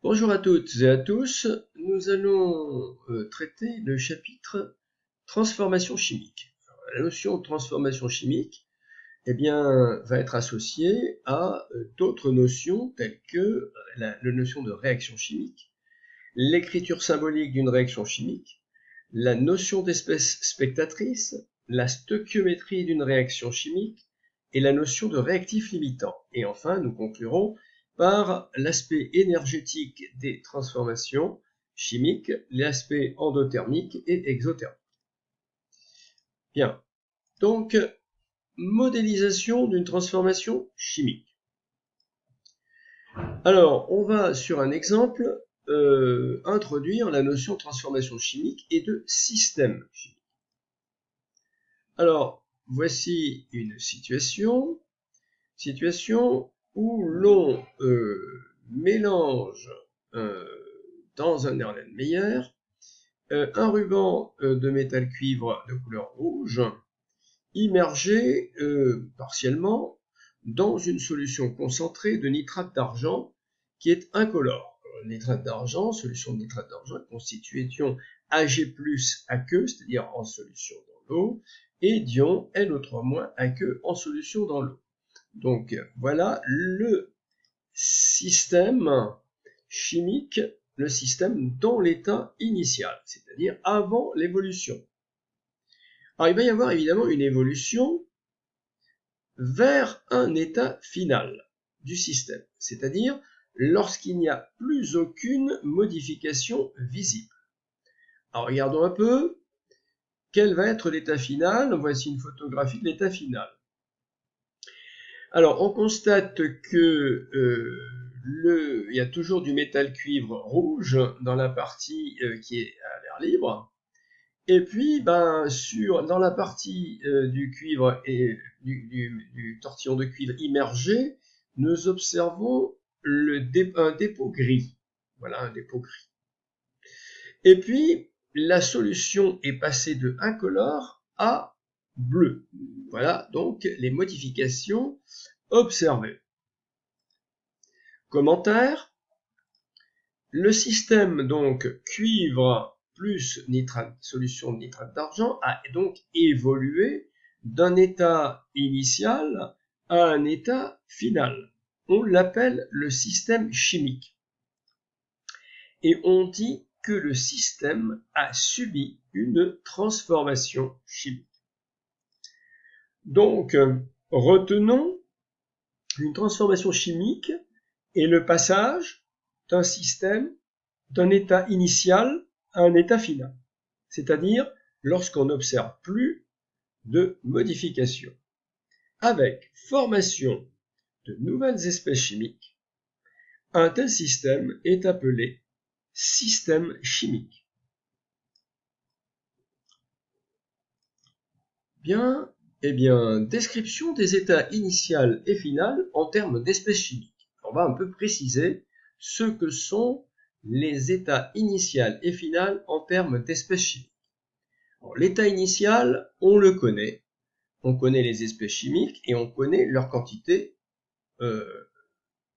Bonjour à toutes et à tous, nous allons traiter le chapitre transformation chimique. Alors, la notion de transformation chimique va être associée à d'autres notions telles que la notion de réaction chimique, l'écriture symbolique d'une réaction chimique, la notion d'espèce spectatrice, la stoichiométrie d'une réaction chimique et la notion de réactif limitant. Et enfin, nous conclurons par l'aspect énergétique des transformations chimiques, l'aspect endothermique et exothermique. Bien, donc, modélisation d'une transformation chimique. Alors, on va sur un exemple introduire la notion de transformation chimique et de système chimique. Alors, voici une situation où l'on mélange dans un Erlenmeyer un ruban de métal cuivre de couleur rouge immergé partiellement dans une solution concentrée de nitrate d'argent qui est incolore. Le nitrate d'argent, solution de nitrate d'argent, est constituée d'ion Ag plus aqueux, c'est-à-dire en solution dans l'eau, et d'ion NO3- aqueux en solution dans l'eau. Donc voilà le système chimique, le système dans l'état initial, c'est-à-dire avant l'évolution. Alors il va y avoir évidemment une évolution vers un état final du système, c'est-à-dire lorsqu'il n'y a plus aucune modification visible. Alors regardons un peu, quel va être l'état final? Voici une photographie de l'état final. Alors on constate que il y a toujours du métal cuivre rouge dans la partie qui est à l'air libre. Et puis, dans la partie du cuivre et du tortillon de cuivre immergé, nous observons un dépôt gris. Voilà, un dépôt gris. Et puis, la solution est passée de incolore à bleu. Voilà donc les modifications observées. Commentaire. Le système donc cuivre plus solution de nitrate d'argent a donc évolué d'un état initial à un état final. On l'appelle le système chimique. Et on dit que le système a subi une transformation chimique. Donc, retenons une transformation chimique est le passage d'un système d'un état initial à un état final, c'est-à-dire lorsqu'on n'observe plus de modification. Avec formation de nouvelles espèces chimiques, un tel système est appelé système chimique. Bien, description des états initial et final en termes d'espèces chimiques. On va un peu préciser ce que sont les états initial et final en termes d'espèces chimiques. L'état initial, on le connaît. On connaît les espèces chimiques et on connaît leurs quantités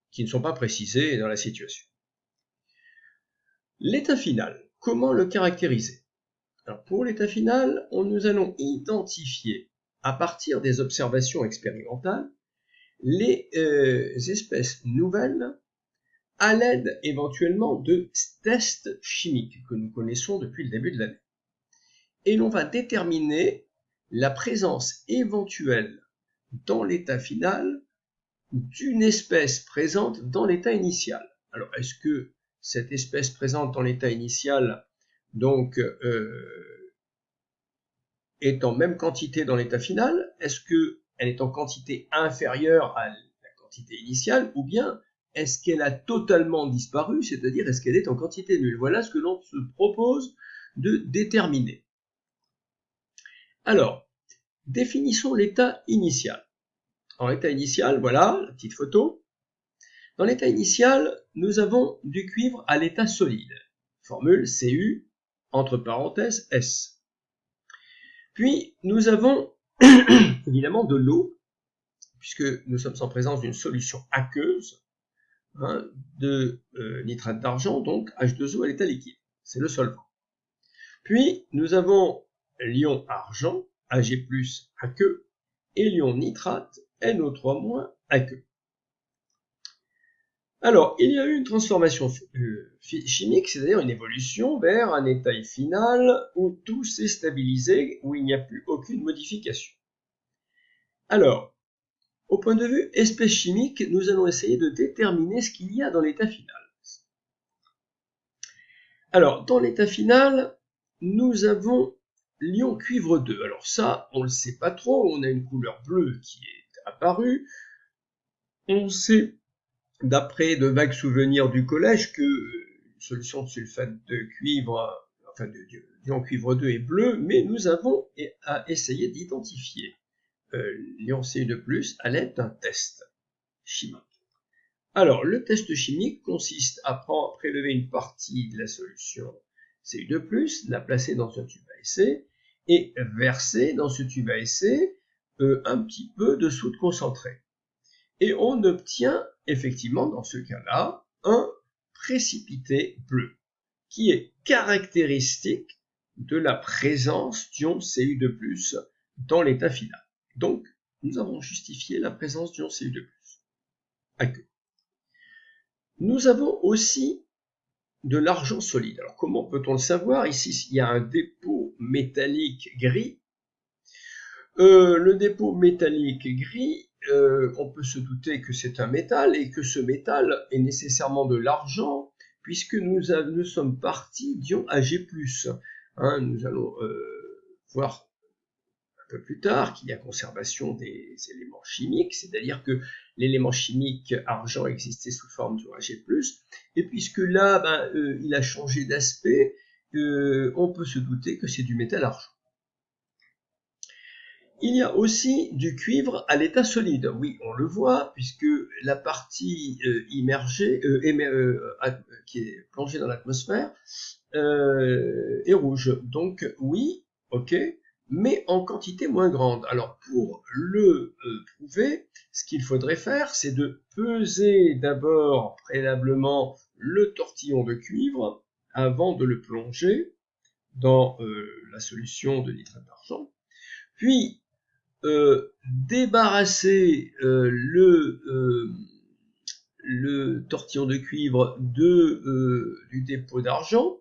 qui ne sont pas précisées dans la situation. L'état final, comment le caractériser? Alors pour l'état final, nous allons identifier à partir des observations expérimentales les espèces nouvelles à l'aide éventuellement de tests chimiques que nous connaissons depuis le début de l'année. Et l'on va déterminer la présence éventuelle dans l'état final d'une espèce présente dans l'état initial. Alors, est-ce que cette espèce présente dans l'état initial donc est en même quantité dans l'état final? Est-ce qu'elle est en quantité inférieure à la quantité initiale, ou bien est-ce qu'elle a totalement disparu, c'est-à-dire est-ce qu'elle est en quantité nulle? Voilà ce que l'on se propose de déterminer. Alors, définissons l'état initial. En l'état initial, voilà la petite photo. Dans l'état initial, nous avons du cuivre à l'état solide. Formule Cu, entre parenthèses, S. Puis, nous avons évidemment de l'eau, puisque nous sommes en présence d'une solution aqueuse, de nitrate d'argent, donc H2O à l'état liquide. C'est le solvant. Puis, nous avons l'ion argent, Ag+, aqueux, et l'ion nitrate, NO3- aqueux. Alors, il y a eu une transformation chimique, c'est-à-dire une évolution vers un état final où tout s'est stabilisé, où il n'y a plus aucune modification. Alors, au point de vue espèce chimique, nous allons essayer de déterminer ce qu'il y a dans l'état final. Alors, dans l'état final, nous avons l'ion cuivre 2. Alors ça, on ne le sait pas trop, on a une couleur bleue qui est apparue. On sait, d'après de vagues souvenirs du collège, que une solution de sulfate de cuivre, enfin d'ion cuivre 2 est bleue, mais nous avons à essayer d'identifier l'ion Cu2+, à l'aide d'un test chimique. Alors, le test chimique consiste à prélever une partie de la solution Cu2+, la placer dans un tube à essai, et verser dans ce tube à essai un petit peu de soude concentrée. Et on obtient effectivement, dans ce cas-là, un précipité bleu, qui est caractéristique de la présence d'ion Cu2+, dans l'état final. Donc, nous avons justifié la présence d'ion Cu2+. Aqueux. Nous avons aussi de l'argent solide. Alors, comment peut-on le savoir? Ici, il y a un dépôt métallique gris. Le dépôt métallique gris, on peut se douter que c'est un métal et que ce métal est nécessairement de l'argent, puisque nous sommes partis d'ion Ag+. Nous allons voir un peu plus tard qu'il y a conservation des éléments chimiques, c'est-à-dire que l'élément chimique argent existait sous forme d'ion Ag+, et puisque là, il a changé d'aspect, on peut se douter que c'est du métal argent. Il y a aussi du cuivre à l'état solide. Oui, on le voit, puisque la partie immergée, qui est plongée dans l'atmosphère, est rouge. Donc oui, ok, mais en quantité moins grande. Alors pour le prouver, ce qu'il faudrait faire, c'est de peser d'abord préalablement le tortillon de cuivre avant de le plonger dans la solution de nitrate d'argent. Puis débarrasser le tortillon de cuivre du dépôt d'argent,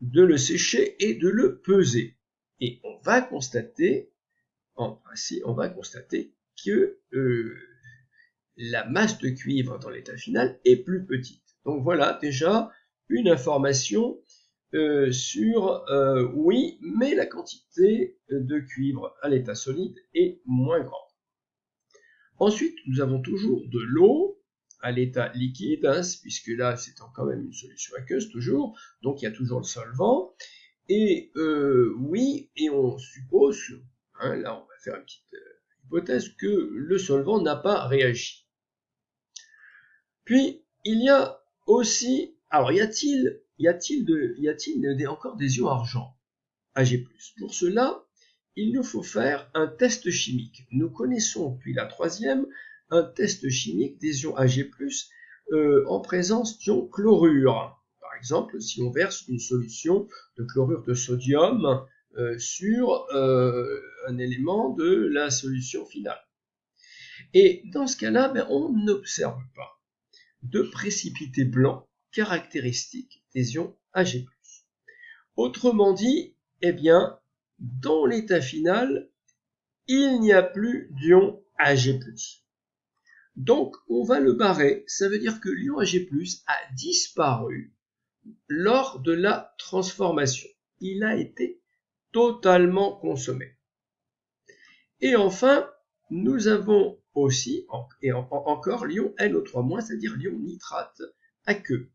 de le sécher et de le peser. Et on va constater, en principe, que la masse de cuivre dans l'état final est plus petite. Donc voilà déjà une information sur oui, mais la quantité de cuivre à l'état solide est moins grande. Ensuite, nous avons toujours de l'eau à l'état liquide, puisque là c'est quand même une solution aqueuse toujours, donc il y a toujours le solvant. Et oui, et on suppose, là on va faire une petite hypothèse, que le solvant n'a pas réagi. Puis il y a aussi, alors y a-t-il encore des ions argent Ag+? Pour cela, il nous faut faire un test chimique. Nous connaissons depuis la troisième un test chimique des ions Ag+, en présence d'ions chlorure. Par exemple, si on verse une solution de chlorure de sodium sur un élément de la solution finale. Et dans ce cas-là, on n'observe pas de précipité blanc caractéristique des ions Ag+. Autrement dit, eh bien, dans l'état final, il n'y a plus d'ion Ag+. Donc, on va le barrer. Ça veut dire que l'ion Ag+ a disparu lors de la transformation. Il a été totalement consommé. Et enfin, nous avons aussi encore l'ion NO3-, c'est-à-dire l'ion nitrate aqueux.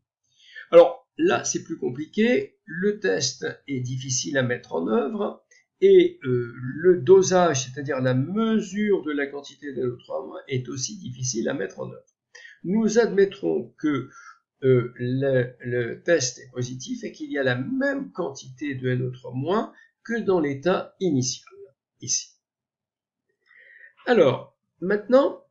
Alors là, c'est plus compliqué. Le test est difficile à mettre en œuvre et le dosage, c'est-à-dire la mesure de la quantité de NO3- est aussi difficile à mettre en œuvre. Nous admettrons que le test est positif et qu'il y a la même quantité de NO3- que dans l'état initial, ici. Alors, maintenant,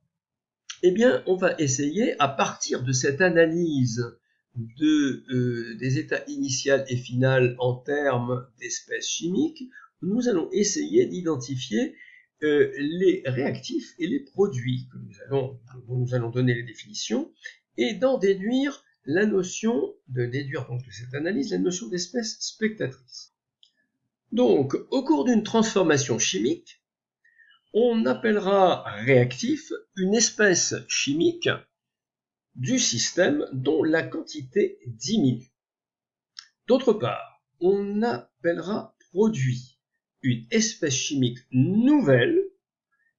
eh bien, on va essayer, à partir de cette analyse des états initial et final en termes d'espèces chimiques, nous allons essayer d'identifier les réactifs et les produits dont nous allons donner les définitions et d'en déduire la notion, de cette analyse, la notion d'espèce spectatrice. Donc, au cours d'une transformation chimique, on appellera réactif une espèce chimique du système dont la quantité diminue. D'autre part, on appellera produit une espèce chimique nouvelle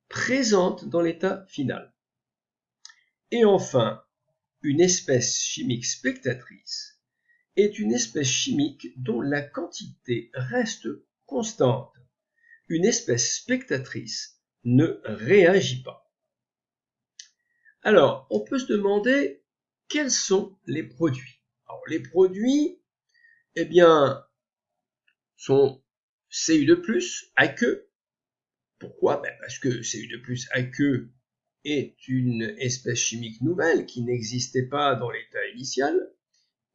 présente dans l'état final. Et enfin, une espèce chimique spectatrice est une espèce chimique dont la quantité reste constante. Une espèce spectatrice ne réagit pas. Alors, on peut se demander quels sont les produits. Alors, les produits, eh bien, sont Cu2+ aqueux. Pourquoi? Parce que Cu2+ aqueux est une espèce chimique nouvelle qui n'existait pas dans l'état initial,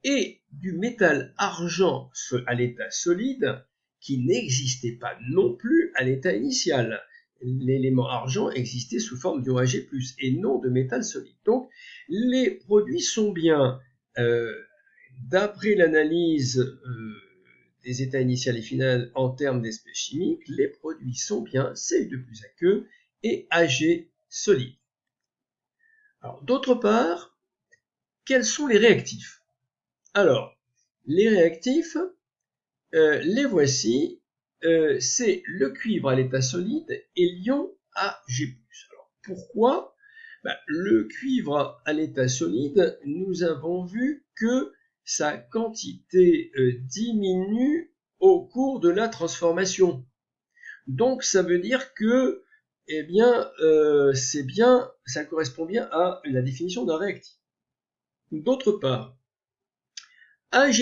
et du métal argent à l'état solide qui n'existait pas non plus à l'état initial. L'élément argent existait sous forme d'ion Ag+, et non de métal solide. Donc, les produits sont bien, d'après l'analyse des états initial et final en termes d'espèces chimiques, les produits sont bien Cu2+ aqueux et Ag solide. Alors, d'autre part, quels sont les réactifs? Alors, les réactifs, les voici, c'est le cuivre à l'état solide et l'ion Ag+. Alors, pourquoi? Le cuivre à l'état solide, nous avons vu que sa quantité diminue au cours de la transformation. Donc, ça veut dire que, eh bien, ça correspond bien à la définition d'un réactif. D'autre part, Ag+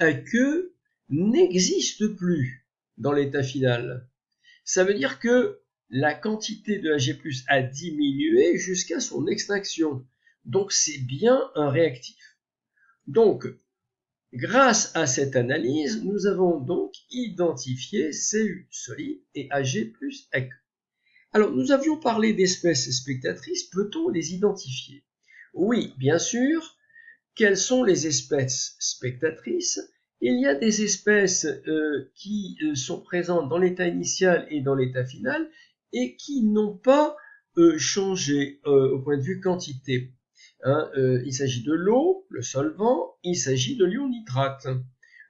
aqueux n'existe plus dans l'état final. Ça veut dire que la quantité de Ag+ a diminué jusqu'à son extinction. Donc c'est bien un réactif. Donc, grâce à cette analyse, nous avons donc identifié Cu solide et Ag+ aqueux. Alors, nous avions parlé d'espèces spectatrices, peut-on les identifier? Oui, bien sûr. Quelles sont les espèces spectatrices? Il y a des espèces qui sont présentes dans l'état initial et dans l'état final et qui n'ont pas changé au point de vue quantité. Il s'agit de l'eau, le solvant, il s'agit de l'ion nitrate.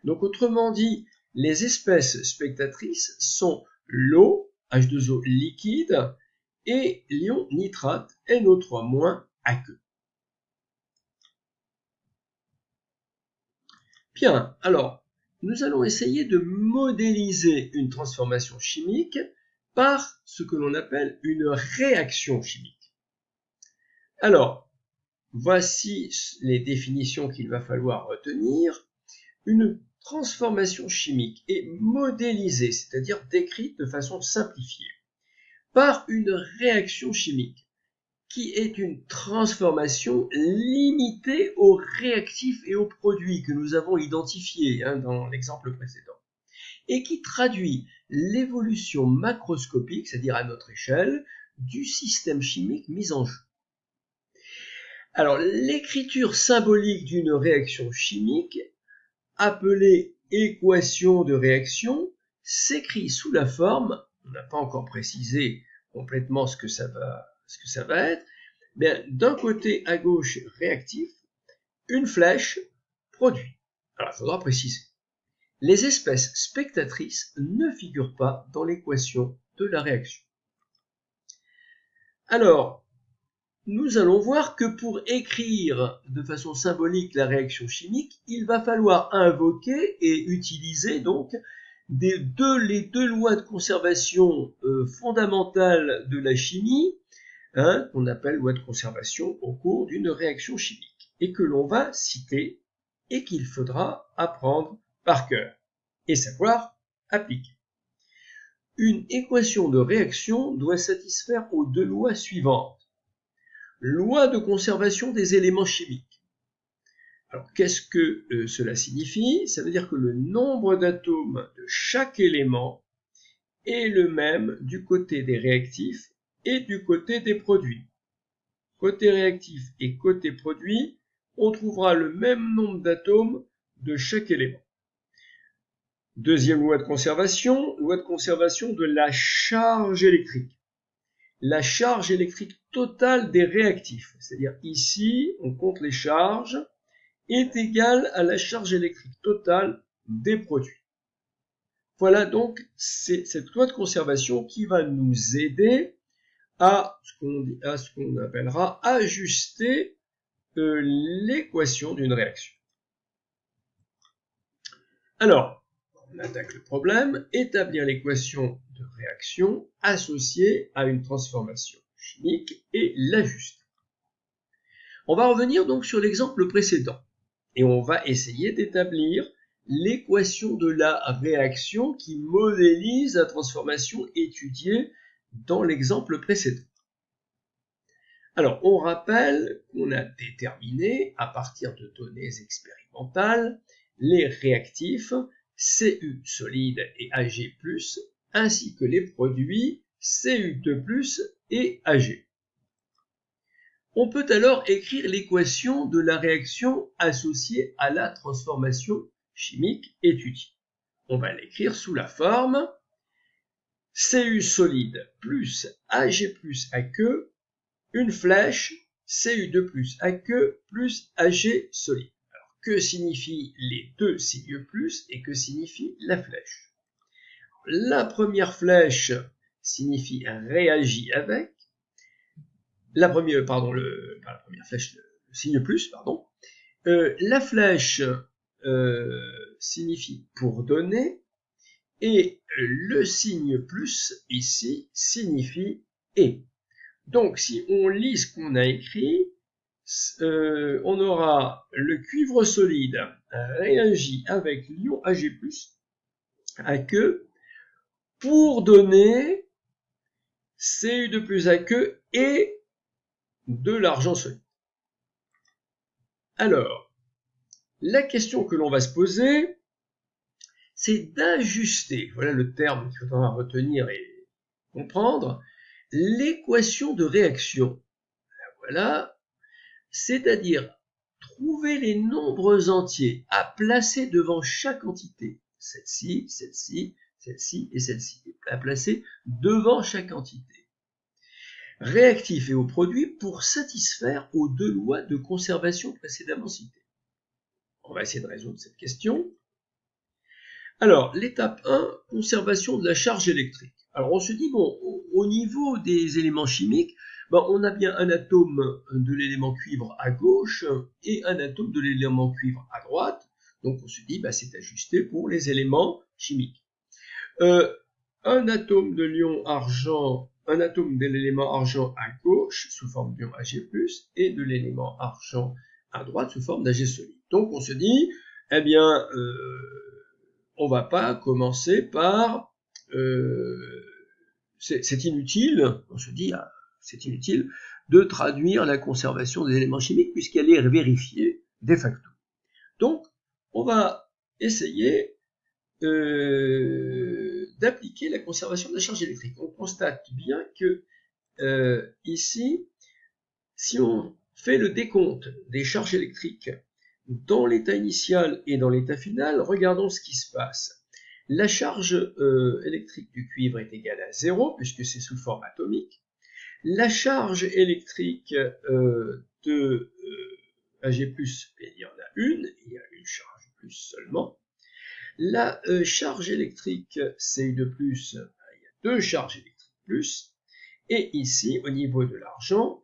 Donc autrement dit, les espèces spectatrices sont l'eau, H2O liquide, et l'ion nitrate, NO3- aqueux. Bien, alors, nous allons essayer de modéliser une transformation chimique par ce que l'on appelle une réaction chimique. Alors, voici les définitions qu'il va falloir retenir. Une transformation chimique est modélisée, c'est-à-dire décrite de façon simplifiée, par une réaction chimique qui est une transformation limitée aux réactifs et aux produits que nous avons identifiés dans l'exemple précédent, et qui traduit l'évolution macroscopique, c'est-à-dire à notre échelle, du système chimique mis en jeu. Alors, l'écriture symbolique d'une réaction chimique, appelée équation de réaction, s'écrit sous la forme, on n'a pas encore précisé complètement ce que ça va être, d'un côté à gauche réactif, une flèche produit. Alors il faudra préciser. Les espèces spectatrices ne figurent pas dans l'équation de la réaction. Alors, nous allons voir que pour écrire de façon symbolique la réaction chimique, il va falloir invoquer et utiliser donc les deux lois de conservation fondamentales de la chimie, qu'on appelle loi de conservation au cours d'une réaction chimique, et que l'on va citer et qu'il faudra apprendre par cœur et savoir appliquer. Une équation de réaction doit satisfaire aux deux lois suivantes. Loi de conservation des éléments chimiques. Alors, qu'est-ce que cela signifie? Ça veut dire que le nombre d'atomes de chaque élément est le même du côté des réactifs et du côté des produits. Côté réactif et côté produit, on trouvera le même nombre d'atomes de chaque élément. Deuxième loi de conservation de la charge électrique. La charge électrique totale des réactifs, c'est-à-dire ici, on compte les charges, est égale à la charge électrique totale des produits. Voilà donc cette loi de conservation qui va nous aider à ce qu'on appellera ajuster l'équation d'une réaction. Alors, on attaque le problème, établir l'équation de réaction associée à une transformation chimique et l'ajuster. On va revenir donc sur l'exemple précédent et on va essayer d'établir l'équation de la réaction qui modélise la transformation étudiée dans l'exemple précédent. Alors, on rappelle qu'on a déterminé, à partir de données expérimentales, les réactifs Cu solide et Ag+, ainsi que les produits Cu2+, et Ag. On peut alors écrire l'équation de la réaction associée à la transformation chimique étudiée. On va l'écrire sous la forme Cu solide plus Ag plus aqueux, une flèche Cu2 plus aqueux plus Ag solide. Alors, que signifient les deux signes plus et que signifie la flèche? La première flèche signifie réagit avec. La première flèche, le signe plus, pardon. La flèche signifie pour donner et le signe plus ici signifie et. Donc si on lit ce qu'on a écrit, on aura le cuivre solide réagit avec l'ion Ag+, aqueux, pour donner Cu2+ aqueux et de l'argent solide. Alors, la question que l'on va se poser, c'est d'ajuster, voilà le terme qu'il faudra retenir et comprendre, l'équation de réaction. Voilà, c'est-à-dire trouver les nombres entiers à placer devant chaque entité, celle-ci, celle-ci, celle-ci et celle-ci, à placer devant chaque entité. Réactifs et aux produits pour satisfaire aux deux lois de conservation précédemment citées. On va essayer de résoudre cette question. Alors, l'étape 1, conservation de la charge électrique. Alors, on se dit, bon, au niveau des éléments chimiques, on a bien un atome de l'élément cuivre à gauche et un atome de l'élément cuivre à droite. Donc, on se dit, c'est ajusté pour les éléments chimiques. Un atome de l'ion argent, un atome de l'élément argent à gauche sous forme d'ion Ag+, et de l'élément argent à droite sous forme d'Ag solide. Donc on se dit, eh bien, on va pas commencer par, c'est inutile, on se dit, c'est inutile de traduire la conservation des éléments chimiques puisqu'elle est vérifiée de facto. Donc, on va essayer d'appliquer la conservation de la charge électrique. On constate bien que ici, si on fait le décompte des charges électriques dans l'état initial et dans l'état final, regardons ce qui se passe. La charge électrique du cuivre est égale à 0 puisque c'est sous forme atomique. La charge électrique de Ag+, il y en a une, il y a une charge plus seulement. La charge électrique Cu2+, il y a deux charges électriques plus, et ici, au niveau de l'argent,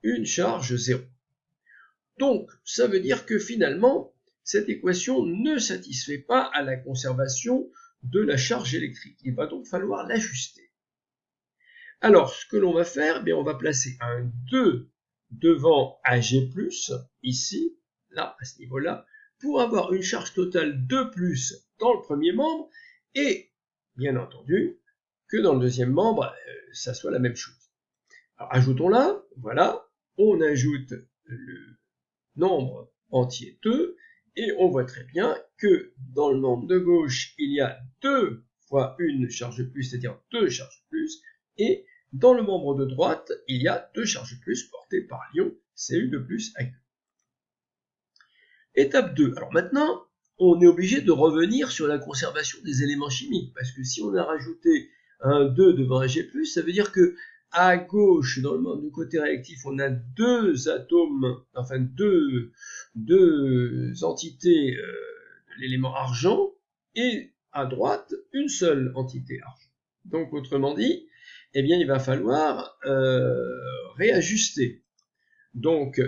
une charge 0. Donc, ça veut dire que finalement, cette équation ne satisfait pas à la conservation de la charge électrique. Il va donc falloir l'ajuster. Alors, ce que l'on va faire, on va placer un 2 devant Ag+, ici, là, à ce niveau-là, pour avoir une charge totale de plus dans le premier membre, et, bien entendu, que dans le deuxième membre, ça soit la même chose. Alors, ajoutons-la, voilà, on ajoute le nombre entier 2, et on voit très bien que dans le membre de gauche, il y a 2 fois une charge de plus, c'est-à-dire 2 charges de plus, et dans le membre de droite, il y a 2 charges de plus portées par l'ion Cu de plus Aq. Étape 2. Alors maintenant, on est obligé de revenir sur la conservation des éléments chimiques, parce que si on a rajouté un 2 devant un G+, ça veut dire que à gauche, dans le membre du côté réactif, on a 2 atomes, enfin deux entités de l'élément argent, et à droite, une seule entité argent. Donc, autrement dit, eh bien, il va falloir réajuster. Donc,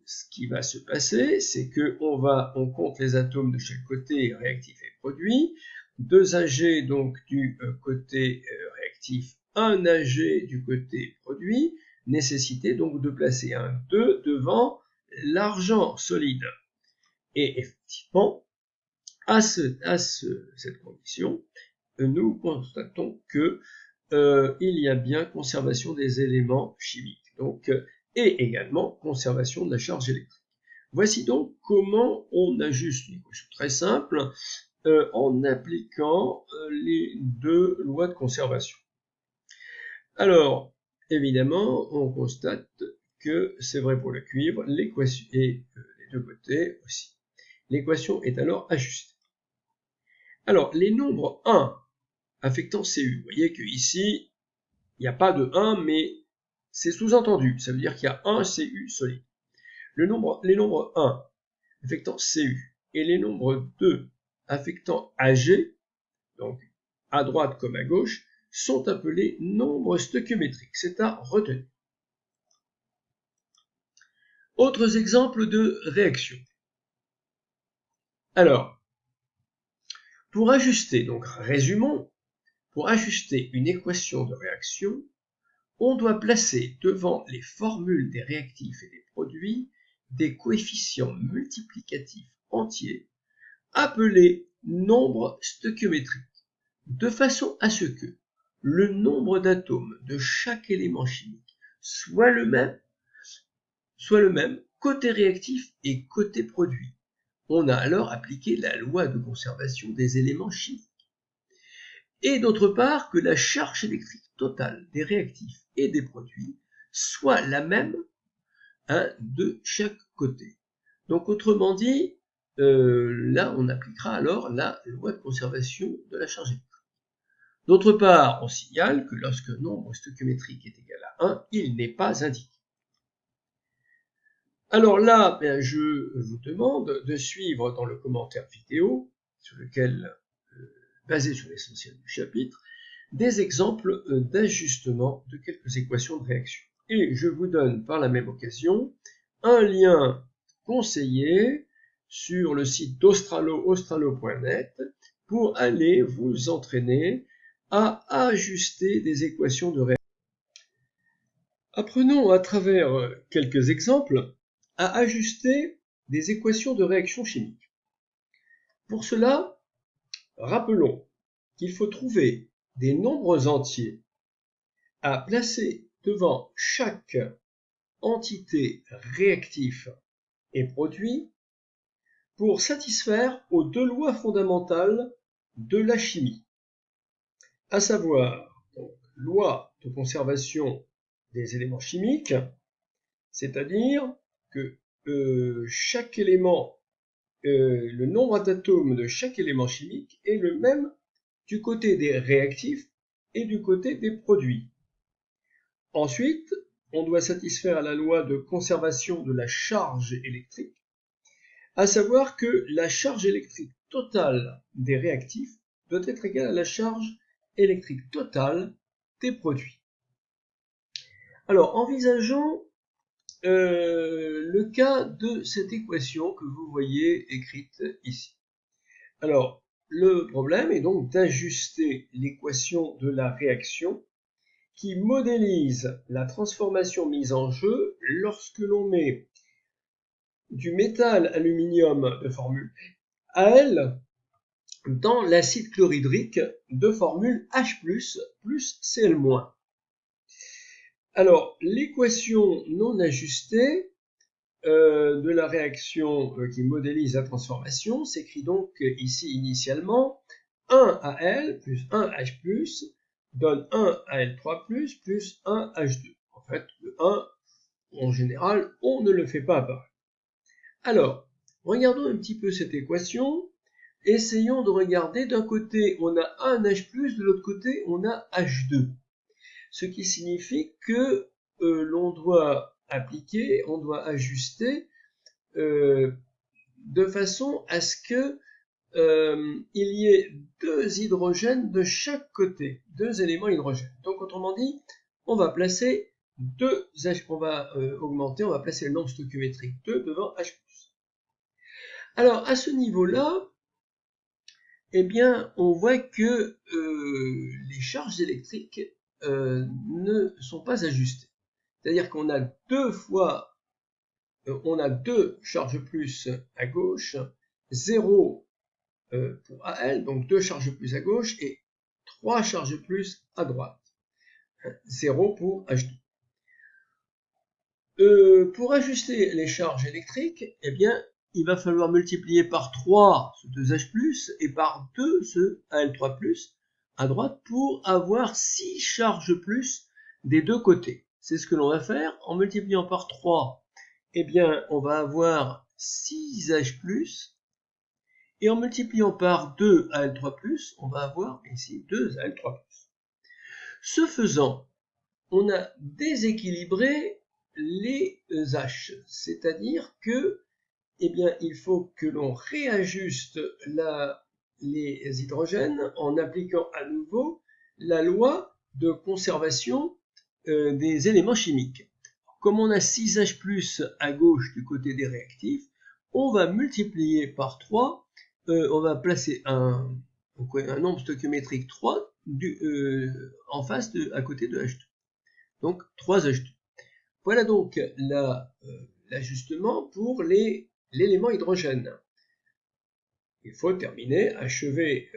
ce qui va se passer, c'est qu'on compte les atomes de chaque côté, réactif et produit, 2 Ag donc du côté réactif, 1 Ag du côté produit, nécessité donc de placer un 2 devant l'argent solide. Et effectivement, à cette condition, nous constatons que il y a bien conservation des éléments chimiques. Donc, et également conservation de la charge électrique. Voici donc comment on ajuste une équation très simple en appliquant les 2 lois de conservation. Alors, évidemment, on constate que c'est vrai pour le cuivre, l'équation et les 2 côtés aussi. L'équation est alors ajustée. Alors, les nombres 1 affectant Cu, vous voyez qu'ici, il n'y a pas de 1, mais c'est sous-entendu, ça veut dire qu'il y a un Cu solide. Les nombres 1 affectant Cu et les nombres 2 affectant Ag, donc à droite comme à gauche, sont appelés nombres stoichiométriques. C'est à retenir. Autres exemples de réactions. Alors, pour ajuster, donc résumons, pour ajuster une équation de réaction, on doit placer devant les formules des réactifs et des produits des coefficients multiplicatifs entiers appelés nombres stoichiométriques, de façon à ce que le nombre d'atomes de chaque élément chimique soit le même côté réactif et côté produit. On a alors appliqué la loi de conservation des éléments chimiques. Et d'autre part, que la charge électrique totale des réactifs et des produits soit la même de chaque côté. Donc autrement dit, là on appliquera alors la loi de conservation de la charge électrique. D'autre part, on signale que lorsque le nombre stoichiométrique est égal à 1, il n'est pas indiqué. Alors là, je vous demande de suivre dans le commentaire vidéo, basé sur l'essentiel du chapitre, des exemples d'ajustement de quelques équations de réaction. Et je vous donne par la même occasion un lien conseillé sur le site d'australo.net pour aller vous entraîner à ajuster des équations de réaction. Apprenons à travers quelques exemples à ajuster des équations de réaction chimique. Pour cela, rappelons qu'il faut trouver des nombres entiers à placer devant chaque entité réactif et produit pour satisfaire aux 2 lois fondamentales de la chimie, à savoir donc, loi de conservation des éléments chimiques, c'est-à-dire que chaque élément, le nombre d'atomes de chaque élément chimique est le même du côté des réactifs et du côté des produits. Ensuite, on doit satisfaire à la loi de conservation de la charge électrique, à savoir que la charge électrique totale des réactifs doit être égale à la charge électrique totale des produits. Alors, envisageons le cas de cette équation que vous voyez écrite ici. Alors, le problème est donc d'ajuster l'équation de la réaction qui modélise la transformation mise en jeu lorsque l'on met du métal aluminium de formule Al dans l'acide chlorhydrique de formule H+, plus Cl-. Alors, l'équation non ajustée de la réaction qui modélise la transformation s'écrit donc ici initialement 1Al plus 1H+, donne 1Al3+, plus 1H2. En fait, le 1, en général, on ne le fait pas apparaître. Alors, regardons un petit peu cette équation. Essayons de regarder, d'un côté, on a 1H+, de l'autre côté, on a H2. Ce qui signifie que l'on doit appliquer, on doit ajuster de façon à ce que il y ait 2 hydrogènes de chaque côté, 2 éléments hydrogènes. Donc, autrement dit, on va placer on va augmenter, on va placer le nombre stoichiométrique 2 devant H+. Alors, à ce niveau-là, eh bien, on voit que les charges électriques ne sont pas ajustées. C'est-à-dire qu'on a on a 2 charges plus à gauche, 0 pour Al, donc 2 charges plus à gauche et 3 charges plus à droite. 0 pour H2. Pour ajuster les charges électriques, eh bien, il va falloir multiplier par 3 ce 2H+, et par 2 ce Al3+, à droite, pour avoir 6 charges plus des deux côtés. C'est ce que l'on va faire. En multipliant par 3, eh bien, on va avoir 6H+, et en multipliant par 2 Al3+, on va avoir ici 2 Al3+. Ce faisant, on a déséquilibré les H, c'est-à-dire que, eh bien, il faut que l'on réajuste les hydrogènes en appliquant à nouveau la loi de conservation des éléments chimiques. Comme on a 6H+ à gauche du côté des réactifs, on va multiplier par 3, on va placer un nombre stoichiométrique 3 en face à côté de H2. Donc 3H2. Voilà donc l'ajustement pour l'élément hydrogène. Il faut achever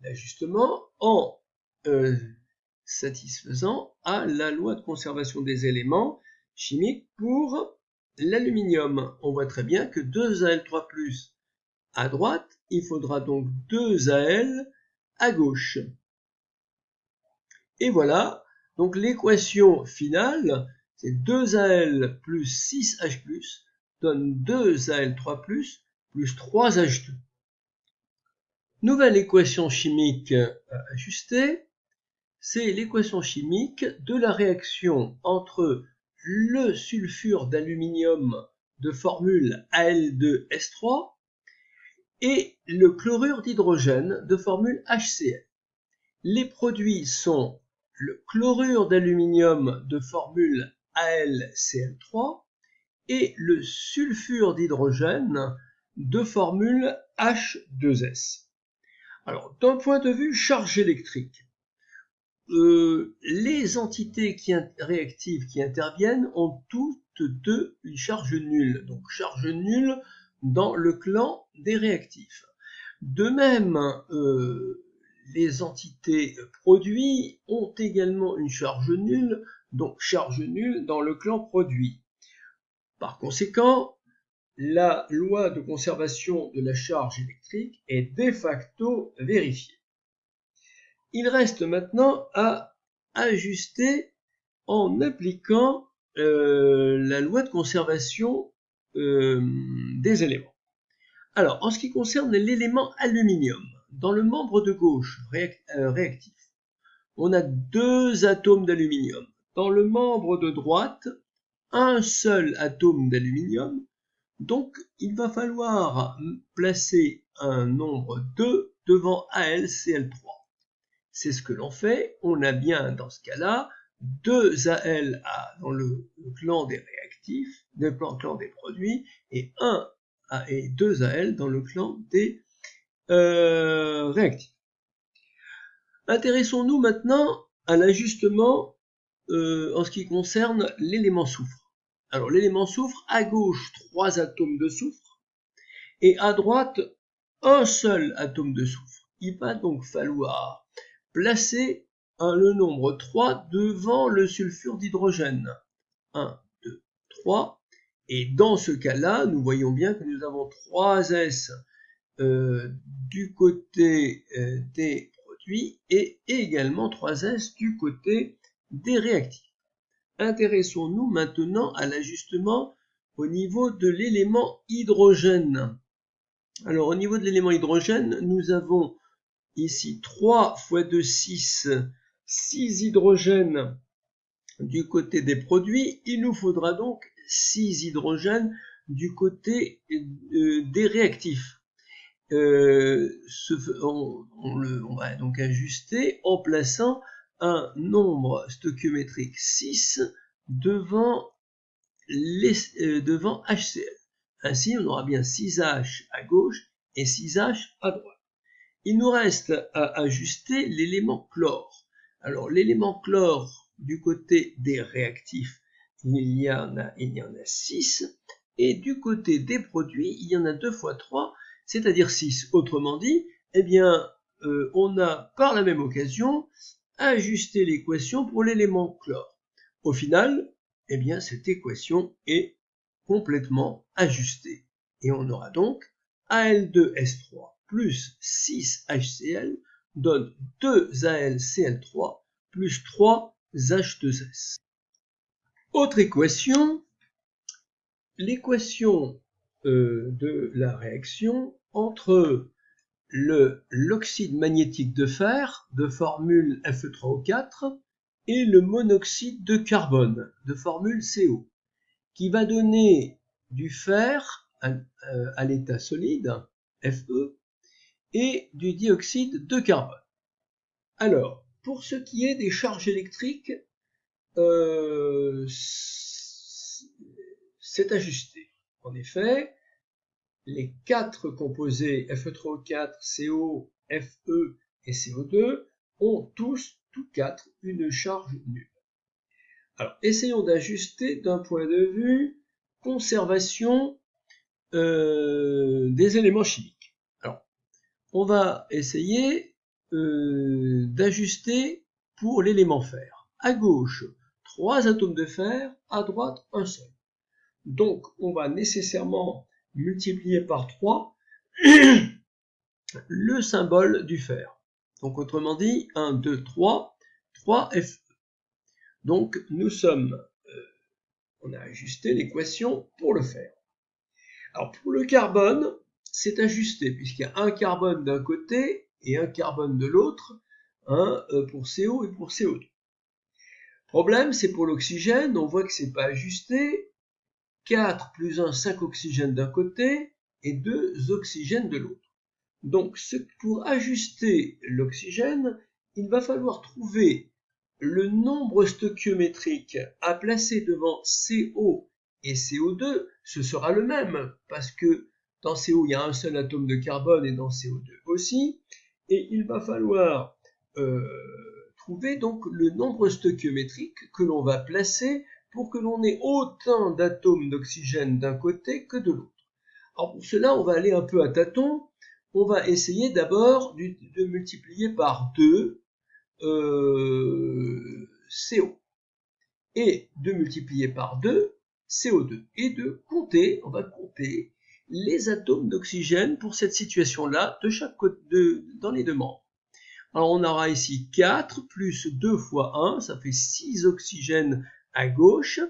l'ajustement en satisfaisant à la loi de conservation des éléments chimiques pour l'aluminium. On voit très bien que 2Al3+ à droite, il faudra donc 2Al à gauche. Et voilà, donc l'équation finale, c'est 2Al plus 6H+, donne 2Al3+, plus 3H2. Nouvelle équation chimique à ajuster, c'est l'équation chimique de la réaction entre le sulfure d'aluminium de formule Al2S3 et le chlorure d'hydrogène de formule HCl. Les produits sont le chlorure d'aluminium de formule AlCl3 et le sulfure d'hydrogène de formule H2S. Alors, d'un point de vue charge électrique, les entités réactives qui interviennent ont toutes deux une charge nulle, donc charge nulle dans le clan des réactifs. De même, les entités produits ont également une charge nulle, donc charge nulle dans le clan produit. Par conséquent, la loi de conservation de la charge électrique est de facto vérifiée. Il reste maintenant à ajuster en appliquant la loi de conservation des éléments. Alors, en ce qui concerne l'élément aluminium, dans le membre de gauche réactif, on a 2 atomes d'aluminium. Dans le membre de droite, un seul atome d'aluminium. Donc, il va falloir placer un nombre 2 devant AlCl3. C'est ce que l'on fait. On a bien, dans ce cas-là, 2 Al dans le clan des réactifs, le clan des produits, et 2 Al dans le clan des réactifs. Intéressons-nous maintenant à l'ajustement en ce qui concerne l'élément soufre. Alors, l'élément soufre, à gauche, 3 atomes de soufre, et à droite, un seul atome de soufre. Il va donc falloir placer le nombre 3 devant le sulfure d'hydrogène. 1, 2, 3. Et dans ce cas-là, nous voyons bien que nous avons 3S du côté des produits et également 3S du côté des réactifs. Intéressons-nous maintenant à l'ajustement au niveau de l'élément hydrogène. Alors au niveau de l'élément hydrogène, nous avons ici 3 fois 2, 6, 6 hydrogènes du côté des produits. Il nous faudra donc 6 hydrogènes du côté des réactifs. On va donc ajuster en plaçant un nombre stoichiométrique 6 devant HCl. Ainsi, on aura bien 6H à gauche et 6H à droite. Il nous reste à ajuster l'élément chlore. Alors, l'élément chlore du côté des réactifs, il y en a 6. Et du côté des produits, il y en a 2 fois 3, c'est-à-dire 6. Autrement dit, eh bien, on a par la même occasion ajusté l'équation pour l'élément chlore. Au final, eh bien, cette équation est complètement ajustée. Et on aura donc Al2S3 plus 6HCl donne 2AlCl3 plus 3H2S. Autre équation, l'équation de la réaction entre l'oxyde magnétique de fer de formule Fe3O4 et le monoxyde de carbone de formule CO, qui va donner du fer à l'état solide, Fe, et du dioxyde de carbone. Alors, pour ce qui est des charges électriques, c'est ajusté. En effet, les 4 composés Fe3O4, CO, Fe et CO2 ont tous 4 une charge nulle. Alors, essayons d'ajuster d'un point de vue conservation des éléments chimiques. Alors, on va essayer d'ajuster pour l'élément fer. À gauche, 3 atomes de fer, à droite, un seul. Donc, on va nécessairement multiplier par 3 le symbole du fer. Donc, autrement dit, 1, 2, 3, 3 Fe. Donc, on a ajusté l'équation pour le fer. Alors, pour le carbone, c'est ajusté, puisqu'il y a un carbone d'un côté et un carbone de l'autre, pour CO et pour CO2. Problème, c'est pour l'oxygène, on voit que c'est pas ajusté. 4 plus 1, 5 oxygènes d'un côté et 2 oxygènes de l'autre. Donc, pour ajuster l'oxygène, il va falloir trouver le nombre stoichiométrique à placer devant CO et CO2, ce sera le même, parce que dans CO, il y a un seul atome de carbone et dans CO2 aussi, et il va falloir trouver donc le nombre stoichiométrique que l'on va placer pour que l'on ait autant d'atomes d'oxygène d'un côté que de l'autre. Alors pour cela, on va aller un peu à tâtons. On va essayer d'abord de multiplier par 2 CO et de multiplier par 2 CO2 et de compter, on va compter les atomes d'oxygène pour cette situation-là de chaque côté, dans les deux membres. Alors on aura ici 4 plus 2 fois 1, ça fait 6 oxygènes à gauche,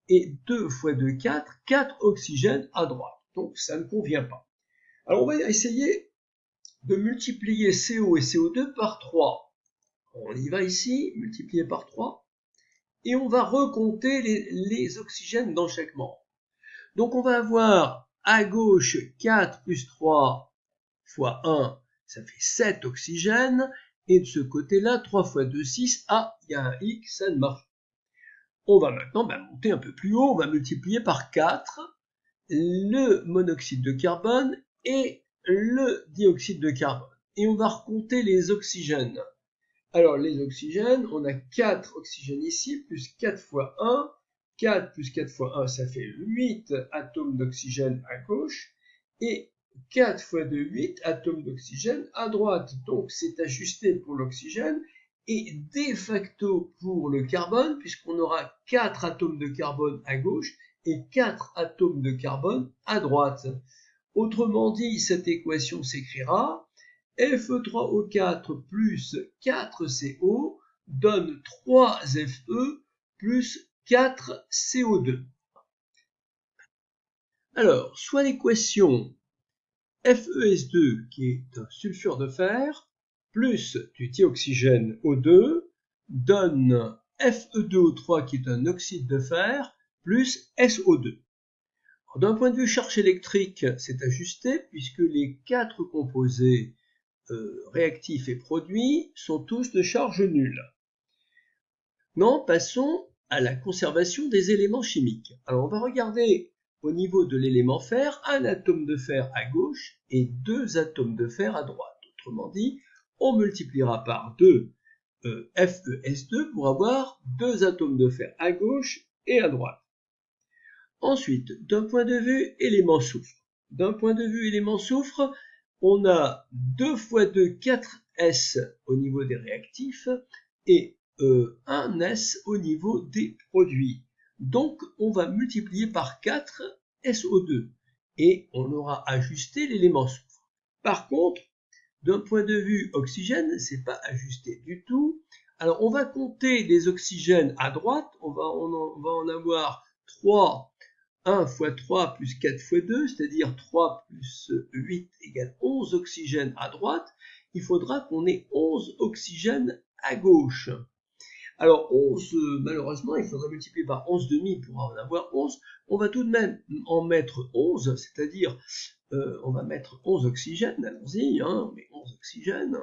et 2 fois 2, 4, 4 oxygènes à droite. Donc ça ne convient pas. Alors on va essayer de multiplier CO et CO2 par 3. On y va ici, multiplier par 3, et on va recompter les oxygènes dans chaque membre. Donc on va avoir à gauche 4 plus 3 fois 1, ça fait 7 oxygènes, et de ce côté-là, 3 fois 2, 6, il y a un X, ça ne marche pas. On va maintenant monter un peu plus haut, on va multiplier par 4 le monoxyde de carbone et le dioxyde de carbone. Et on va recompter les oxygènes. Alors les oxygènes, on a 4 oxygènes ici, plus 4 fois 1. 4 plus 4 fois 1, ça fait 8 atomes d'oxygène à gauche. Et 4 fois 2, 8 atomes d'oxygène à droite. Donc c'est ajusté pour l'oxygène. Et de facto pour le carbone, puisqu'on aura 4 atomes de carbone à gauche et 4 atomes de carbone à droite. Autrement dit, cette équation s'écrira Fe3O4 plus 4CO donne 3Fe plus 4CO2. Alors, soit l'équation FeS2, qui est un sulfure de fer, plus du dioxygène O2, donne Fe2O3, qui est un oxyde de fer, plus SO2. D'un point de vue charge électrique, c'est ajusté, puisque les 4 composés réactifs et produits sont tous de charge nulle. Non, passons à la conservation des éléments chimiques. Alors, on va regarder au niveau de l'élément fer, un atome de fer à gauche et 2 atomes de fer à droite. Autrement dit, on multipliera par 2 FeS2 pour avoir 2 atomes de fer à gauche et à droite. Ensuite, d'un point de vue élément soufre. D'un point de vue élément soufre, on a 2 fois 2, 4S au niveau des réactifs et 1S au niveau des produits. Donc, on va multiplier par 4 SO2 et on aura ajusté l'élément soufre. Par contre, d'un point de vue oxygène, c'est pas ajusté du tout. Alors, on va compter les oxygènes à droite. On va en avoir 3. 1 fois 3 plus 4 fois 2, c'est-à-dire 3 plus 8 égale 11 oxygènes à droite. Il faudra qu'on ait 11 oxygènes à gauche. Alors 11, malheureusement, il faudrait multiplier par 11,5 pour en avoir 11. On va tout de même en mettre 11, c'est-à-dire on va mettre 11 oxygènes, allons-y, hein, mais 11 oxygènes,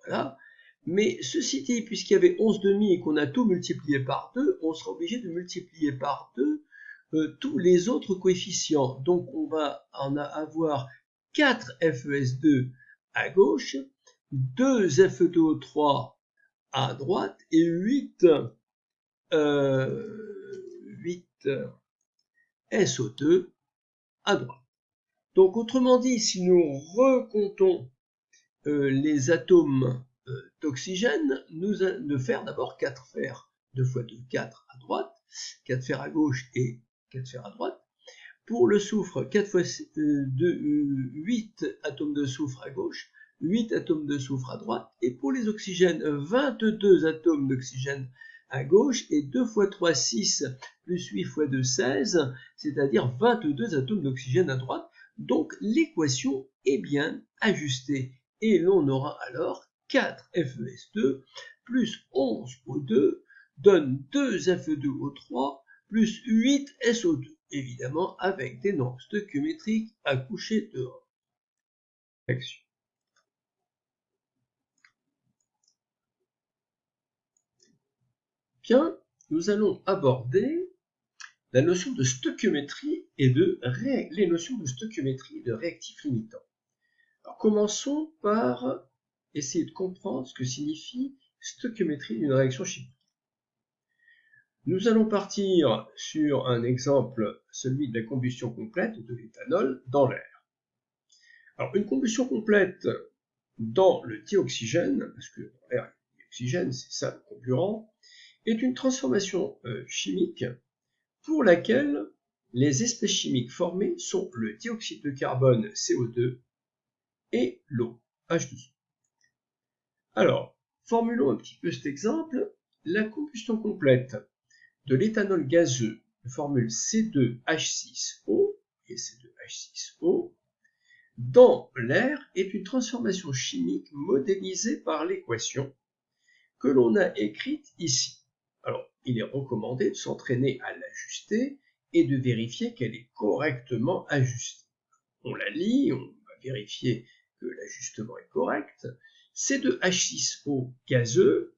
voilà. Mais ceci dit, puisqu'il y avait 11,5 et qu'on a tout multiplié par 2, on sera obligé de multiplier par 2 tous les autres coefficients. Donc on va en avoir 4 FeS2 à gauche, 2 Fe2O3 à droite et 8 SO2 à droite. Donc autrement dit, si nous recomptons les atomes d'oxygène, de fer, d'abord 4 fer, 2 fois 2, 4 à droite, 4 fer à gauche et 4 fer à droite. Pour le soufre, 4 fois 2, 8 atomes de soufre à gauche, 8 atomes de soufre à droite. Et pour les oxygènes, 22 atomes d'oxygène à gauche et 2 fois 3, 6, plus 8 fois 2, 16, c'est-à-dire 22 atomes d'oxygène à droite. Donc l'équation est bien ajustée. Et l'on aura alors 4 FeS2 plus 11 O2 donne 2 Fe2O3 plus 8 SO2, évidemment avec des nombres stoichiométriques à coucher dehors. Bien, nous allons aborder la notion de stoichiométrie et les notions de stoichiométrie de réactifs limitants. Alors, commençons par essayer de comprendre ce que signifie stoichiométrie d'une réaction chimique. Nous allons partir sur un exemple, celui de la combustion complète de l'éthanol dans l'air. Alors, une combustion complète dans le dioxygène, parce que dans l'air, il y a l'oxygène, c'est ça le comburant, est une transformation chimique pour laquelle les espèces chimiques formées sont le dioxyde de carbone CO2 et l'eau H2O. Alors, formulons un petit peu cet exemple. La combustion complète de l'éthanol gazeux de formule C2H6O et C2H6O dans l'air est une transformation chimique modélisée par l'équation que l'on a écrite ici. Alors, il est recommandé de s'entraîner à l'ajuster et de vérifier qu'elle est correctement ajustée. On la lit, on va vérifier que l'ajustement est correct. C2H6O gazeux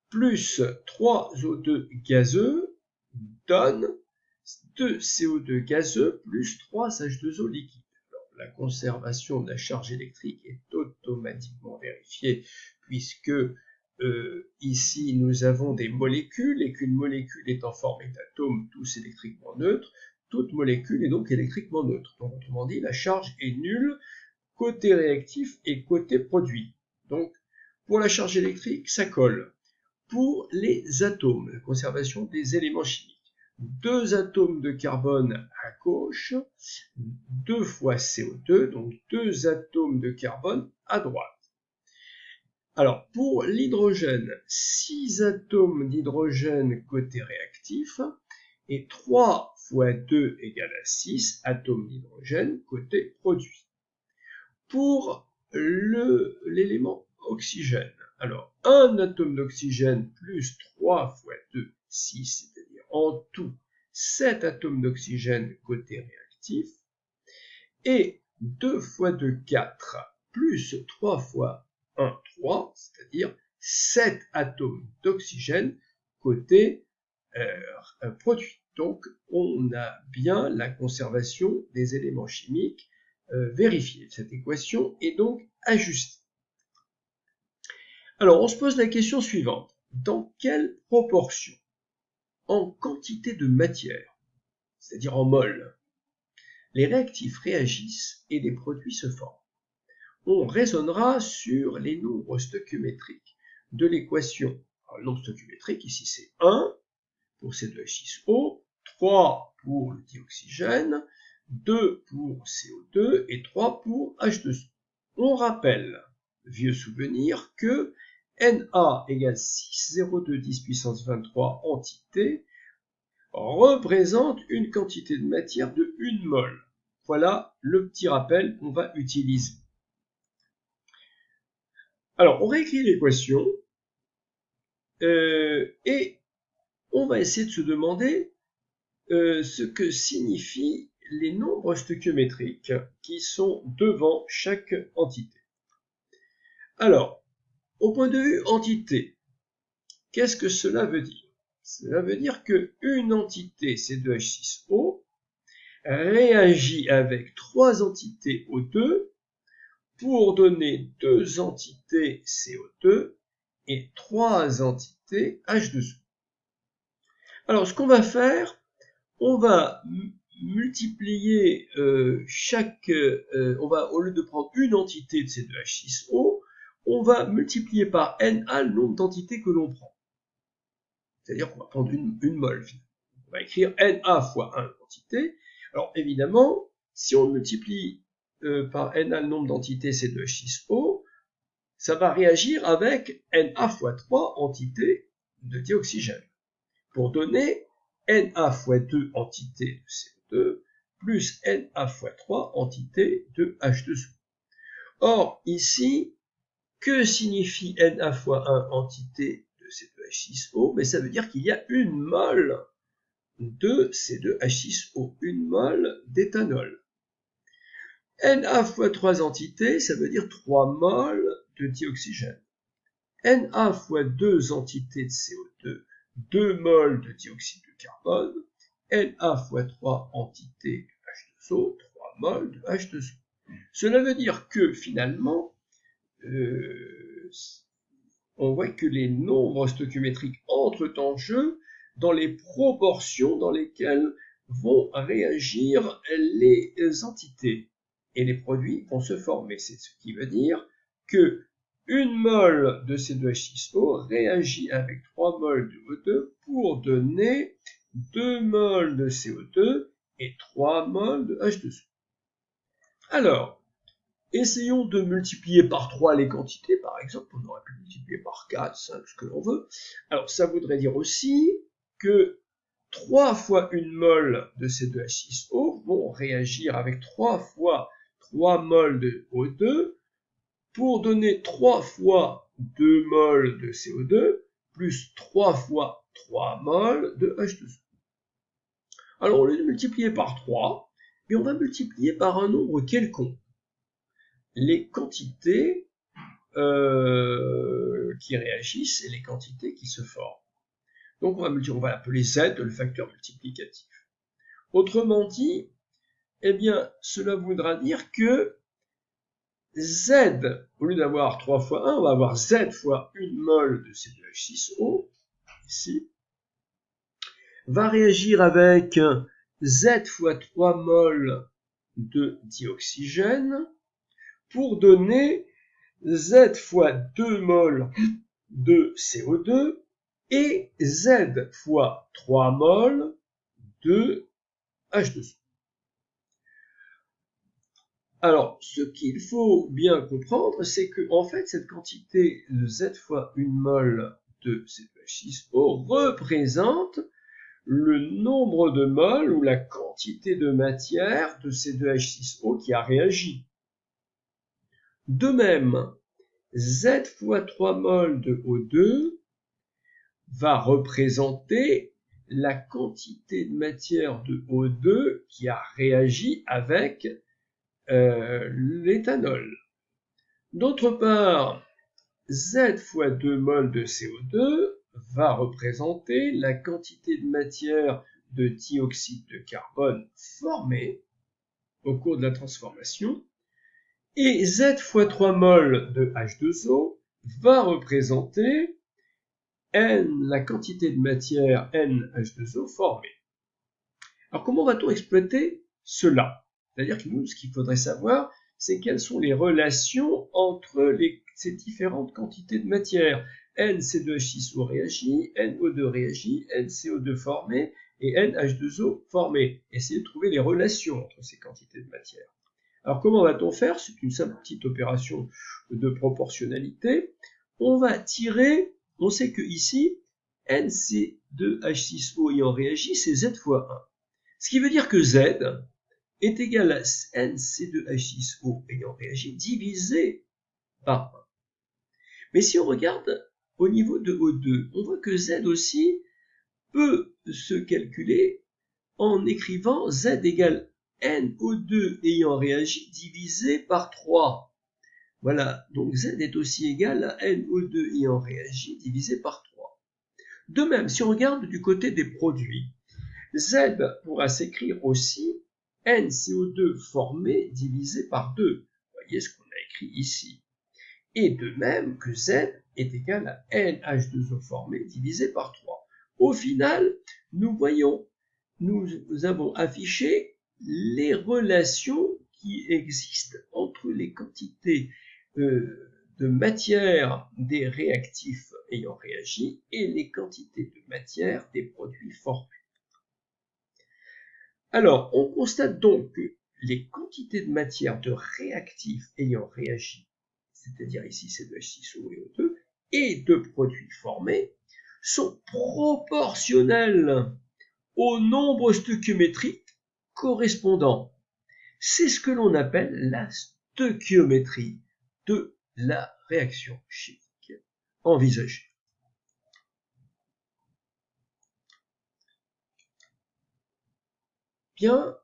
plus 3O2 gazeux donne 2 CO2 gazeux plus 3 H2O liquide. Alors, la conservation de la charge électrique est automatiquement vérifiée puisque ici nous avons des molécules et qu'une molécule étant formée d'atomes tous électriquement neutres, toute molécule est donc électriquement neutre. Donc autrement dit, la charge est nulle côté réactif et côté produit. Donc pour la charge électrique, ça colle. Pour les atomes, la conservation des éléments chimiques. 2 atomes de carbone à gauche, 2 fois CO2, donc 2 atomes de carbone à droite. Alors, pour l'hydrogène, 6 atomes d'hydrogène côté réactif et 3 fois 2 égale à 6 atomes d'hydrogène côté produit. Pour l'élément oxygène, alors 1 atome d'oxygène plus 3 fois 2, 6, c'est-à-dire en tout 7 atomes d'oxygène côté réactif, et 2 fois 2, 4, plus 3 fois 1, 3, c'est-à-dire 7 atomes d'oxygène côté produit. Donc, on a bien la conservation des éléments chimiques vérifiée. Cette équation est donc ajustée. Alors, on se pose la question suivante. Dans quelle proportion, en quantité de matière, c'est-à-dire en mol, les réactifs réagissent et les produits se forment? On raisonnera sur les nombres stoichiométriques de l'équation. Le nombre stoichiométrique, ici, c'est 1 pour C2H6O, 3 pour le dioxygène, 2 pour CO2 et 3 pour H2O. On rappelle, vieux souvenir, que Na égale 6,0210 puissance 23 entités représente une quantité de matière de 1 mol. Voilà le petit rappel qu'on va utiliser. Alors, on réécrit l'équation et on va essayer de se demander ce que signifient les nombres stoichiométriques qui sont devant chaque entité. Alors, au point de vue entité, qu'est-ce que cela veut dire? Cela veut dire qu'une entité C2H6O réagit avec 3 entités O2 pour donner 2 entités CO2 et 3 entités H2O. Alors, ce qu'on va faire, on va multiplier on va, au lieu de prendre une entité de C2H6O, on va multiplier par Na le nombre d'entités que l'on prend. C'est-à-dire qu'on va prendre une mol. On va écrire Na fois 1 entité. Alors, évidemment, si on multiplie par Na le nombre d'entités C2H6O, ça va réagir avec Na fois 3 entités de dioxygène, pour donner Na fois 2 entités de CO2 plus Na fois 3 entités de H2O. Or, ici, que signifie Na fois 1 entité de C2H6O? Mais ça veut dire qu'il y a une mol de C2H6O, une mol d'éthanol. Na fois 3 entités, ça veut dire 3 moles de dioxygène. Na fois 2 entités de CO2, 2 moles de dioxyde de carbone. Na fois 3 entités de H2O, 3 moles de H2O. Cela veut dire que finalement, on voit que les nombres stoichiométriques entrent en jeu dans les proportions dans lesquelles vont réagir les entités et les produits vont se former. C'est ce qui veut dire que une mol de C2H6O réagit avec 3 mols de O2 pour donner 2 mols de CO2 et 3 mols de H2O. Alors, essayons de multiplier par 3 les quantités, par exemple, on aurait pu multiplier par 4, 5, ce que l'on veut. Alors, ça voudrait dire aussi que 3 fois une mol de C2H6O vont réagir avec 3 fois 3 mols de O2 pour donner 3 fois 2 mols de CO2 plus 3 fois 3 mols de H2O. Alors, au lieu de multiplier par 3, mais on va multiplier par un nombre quelconque les quantités qui réagissent et les quantités qui se forment. Donc on va appeler Z le facteur multiplicatif. Autrement dit, eh bien, cela voudra dire que Z, au lieu d'avoir 3 fois 1, on va avoir Z fois 1 mol de C2H6O, ici, va réagir avec Z fois 3 mols de dioxygène, pour donner Z fois 2 mols de CO2 et Z fois 3 mols de H2O. Alors, ce qu'il faut bien comprendre, c'est que en fait, cette quantité de Z fois 1 mol de C2H6O représente le nombre de moles ou la quantité de matière de C2H6O qui a réagi. De même, Z fois 3 moles de O2 va représenter la quantité de matière de O2 qui a réagi avec l'éthanol. D'autre part, Z fois 2 moles de CO2 va représenter la quantité de matière de dioxyde de carbone formée au cours de la transformation, et Z fois 3 moles de H2O va représenter N, la quantité de matière NH2O formée. Alors comment va-t-on exploiter cela? C'est-à-dire que nous, ce qu'il faudrait savoir, c'est quelles sont les relations entre ces différentes quantités de matière. NC2H6O réagit, NO2 réagit, NCO2 formé et NH2O formé. Essayez de trouver les relations entre ces quantités de matière. Alors comment va-t-on faire? C'est une simple petite opération de proportionnalité. On va tirer, on sait que ici, NC2H6O ayant réagi, c'est Z fois 1. Ce qui veut dire que Z est égal à NC2H6O ayant réagi divisé par 1. Mais si on regarde au niveau de O2, on voit que Z aussi peut se calculer en écrivant Z égale NO2 ayant réagi divisé par 3. Voilà, donc Z est aussi égal à NO2 ayant réagi divisé par 3. De même, si on regarde du côté des produits, Z pourra s'écrire aussi NCO2 formé divisé par 2. Vous voyez ce qu'on a écrit ici. Et de même que Z est égal à NH2O formé divisé par 3. Au final, nous avons affiché les relations qui existent entre les quantités de matière des réactifs ayant réagi et les quantités de matière des produits formés. Alors, on constate donc que les quantités de matière de réactifs ayant réagi, c'est-à-dire ici C2H6O et O2, et de produits formés, sont proportionnelles au nombre stoichiométrique correspondant. C'est ce que l'on appelle la stoichiométrie de la réaction chimique envisagée. Bien,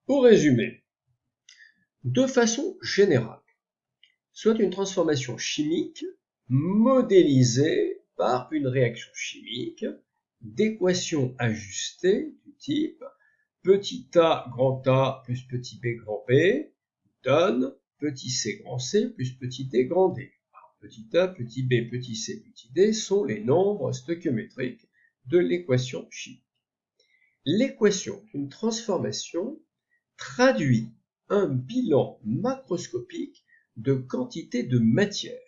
pour résumer, de façon générale, soit une transformation chimique modélisée par une réaction chimique d'équations ajustées du type petit a grand A plus petit b grand B donne petit c grand C plus petit d grand D. Alors, petit a, petit b, petit c, petit d sont les nombres stoichiométriques de l'équation chimique. L'équation d'une transformation traduit un bilan macroscopique de quantité de matière,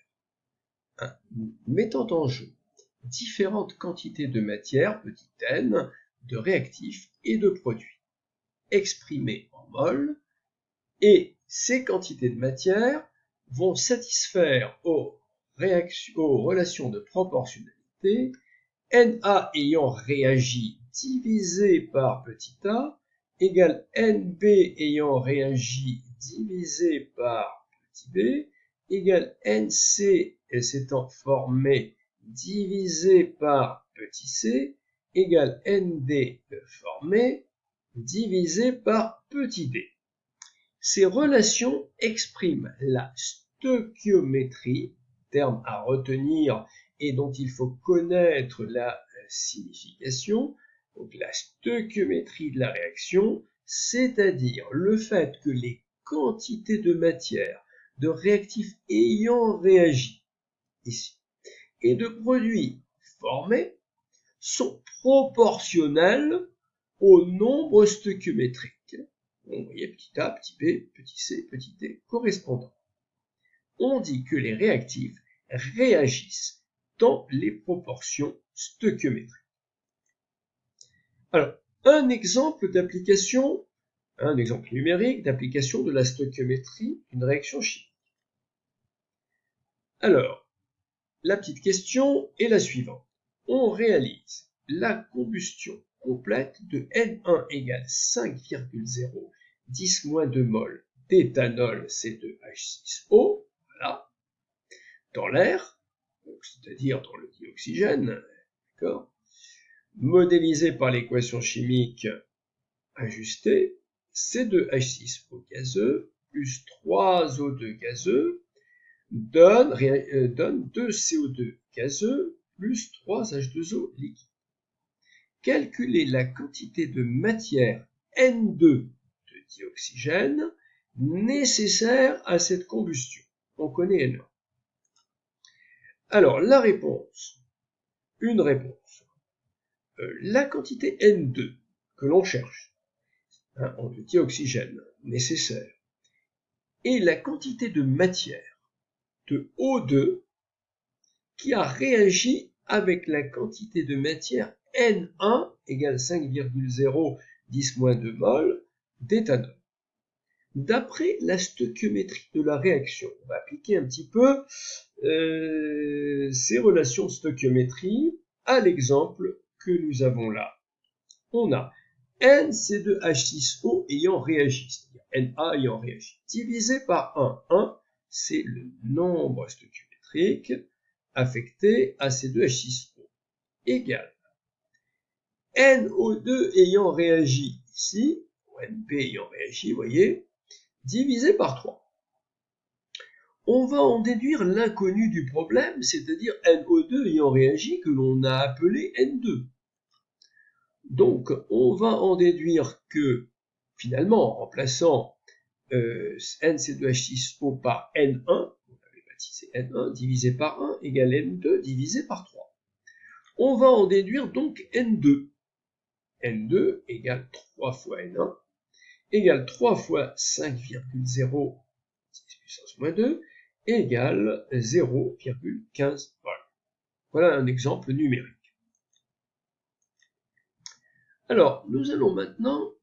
mettant en jeu différentes quantités de matière, petit n, de réactifs et de produits, exprimées en mol, et ces quantités de matière vont satisfaire aux relations de proportionnalité Na ayant réagi divisé par petit a égale Nb ayant réagi divisé par petit b égale Nc s'étant formé divisé par petit c égale Nd formé divisé par petit d. Ces relations expriment la stoichiométrie, terme à retenir et dont il faut connaître la signification, donc la stoichiométrie de la réaction, c'est-à-dire le fait que les quantités de matière, de réactifs ayant réagi ici, et de produits formés sont proportionnelles au nombre stoichiométrique. Vous voyez petit a, petit b, petit c, petit d correspondant. On dit que les réactifs réagissent dans les proportions stoichiométriques. Alors, un exemple d'application, un exemple numérique d'application de la stoichiométrie d'une réaction chimique. Alors, la petite question est la suivante. On réalise la combustion complète de N1 égale 5,0 10-2 mol d'éthanol C2H6O, voilà, dans l'air, c'est-à-dire dans le dioxygène, d'accord, modélisé par l'équation chimique ajustée, C2H6O gazeux plus 3O2 gazeux donne 2 CO2 gazeux plus 3 H2O liquide. Calculer la quantité de matière N2 de dioxygène nécessaire à cette combustion. On connaît N1. Alors, la réponse, une réponse. La quantité N2 que l'on cherche, en dioxygène nécessaire, et la quantité de matière de O2 qui a réagi avec la quantité de matière N1 égale 5,0 10-2 mol d'éthanol. D'après la stoichiométrie de la réaction, on va appliquer un petit peu ces relations de stoichiométrie à l'exemple que nous avons là. On a NC2H6O ayant réagi, c'est-à-dire Na ayant réagi, divisé par 1. 1, c'est le nombre stoichiométrique affecté à C2H6O, égale NO2 ayant réagi ici, ou NP ayant réagi, vous voyez, divisé par 3. On va en déduire l'inconnu du problème, c'est-à-dire NO2 ayant réagi que l'on a appelé N2. Donc, on va en déduire que, finalement, en remplaçant NC2H6O par N1, on avait baptisé N1, divisé par 1, égale N2 divisé par 3. On va en déduire donc N2. N2 égale 3 fois N1, égale 3 fois 5,0 10 puissance moins 2, égale 0,15 vol. Voilà un exemple numérique. Alors, nous allons maintenant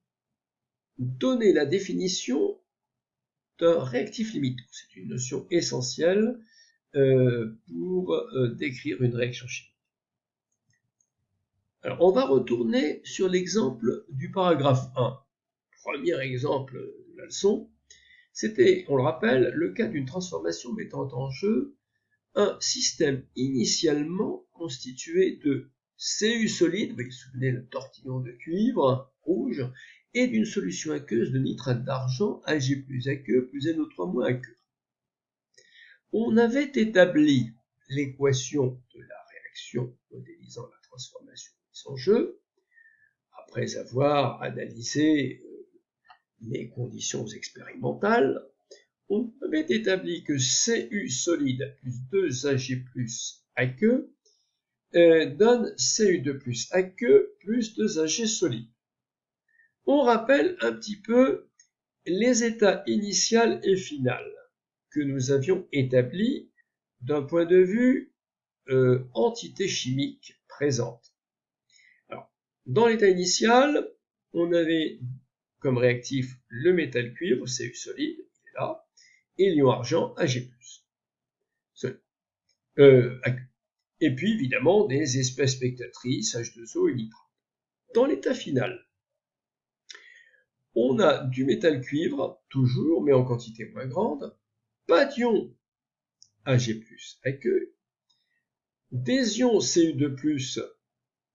donner la définition d'un réactif limitant. C'est une notion essentielle pour décrire une réaction chimique. Alors, on va retourner sur l'exemple du paragraphe 1. Premier exemple de la leçon. C'était, on le rappelle, le cas d'une transformation mettant en jeu un système initialement constitué de Cu solide, vous vous souvenez le tortillon de cuivre rouge, et d'une solution aqueuse de nitrate d'argent Ag plus aqueux plus NO3- aqueux. On avait établi l'équation de la réaction modélisant la transformation mise en jeu, après avoir analysé les conditions expérimentales. On avait établi que Cu solide plus 2Ag plus aqueux donne Cu2 plus aqueux plus 2Ag solide. On rappelle un petit peu les états initial et final que nous avions établis d'un point de vue entité chimique présente. Alors, dans l'état initial, on avait comme réactif le métal cuivre, Cu solide, il est là, et l'ion argent, Ag+. Et puis, évidemment, des espèces spectatrices, H2O et nitrate. Dans l'état final, on a du métal cuivre, toujours, mais en quantité moins grande, pas d'ion Ag+, aqueux, des ions Cu2+,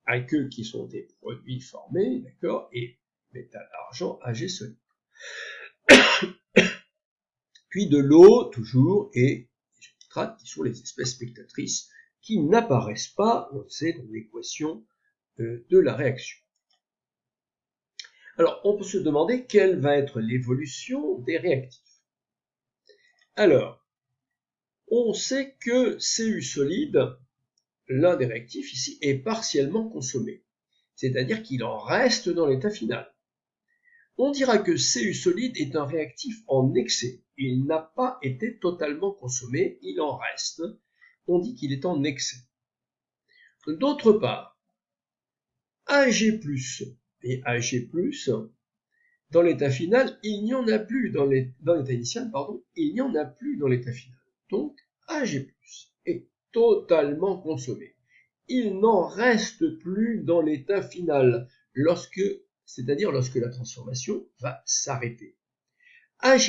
aqueux qui sont des produits formés, d'accord, et métal argent Ag solide. Puis de l'eau, toujours, et des nitrates qui sont les espèces spectatrices qui n'apparaissent pas, on le sait, dans l'équation de la réaction. Alors, on peut se demander quelle va être l'évolution des réactifs. Alors, on sait que Cu solide, l'un des réactifs ici, est partiellement consommé, c'est-à-dire qu'il en reste dans l'état final. On dira que Cu solide est un réactif en excès. Il n'a pas été totalement consommé, il en reste. On dit qu'il est en excès. D'autre part, Ag+, et Ag+, dans l'état final, il n'y en a plus dans l'état initial, pardon, il n'y en a plus dans l'état final. Donc, Ag+ est totalement consommé. Il n'en reste plus dans l'état final, c'est-à-dire lorsque la transformation va s'arrêter. Ag+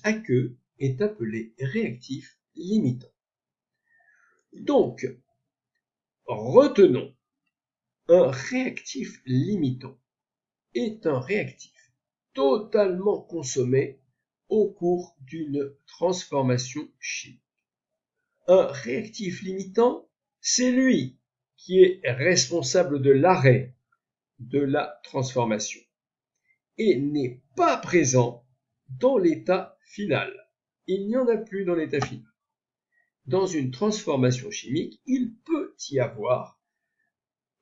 aqueux est appelé réactif limitant. Donc, retenons, un réactif limitant est un réactif totalement consommé au cours d'une transformation chimique. Un réactif limitant, c'est lui qui est responsable de l'arrêt de la transformation et n'est pas présent dans l'état final. Il n'y en a plus dans l'état final. Dans une transformation chimique, il peut y avoir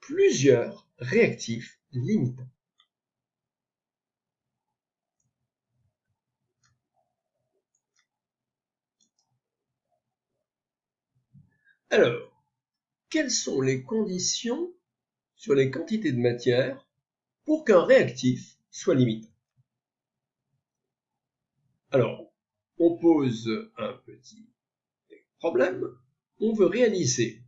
plusieurs réactifs limitants. Alors, quelles sont les conditions sur les quantités de matière pour qu'un réactif soit limitant? Alors, on pose un petit problème. On veut réaliser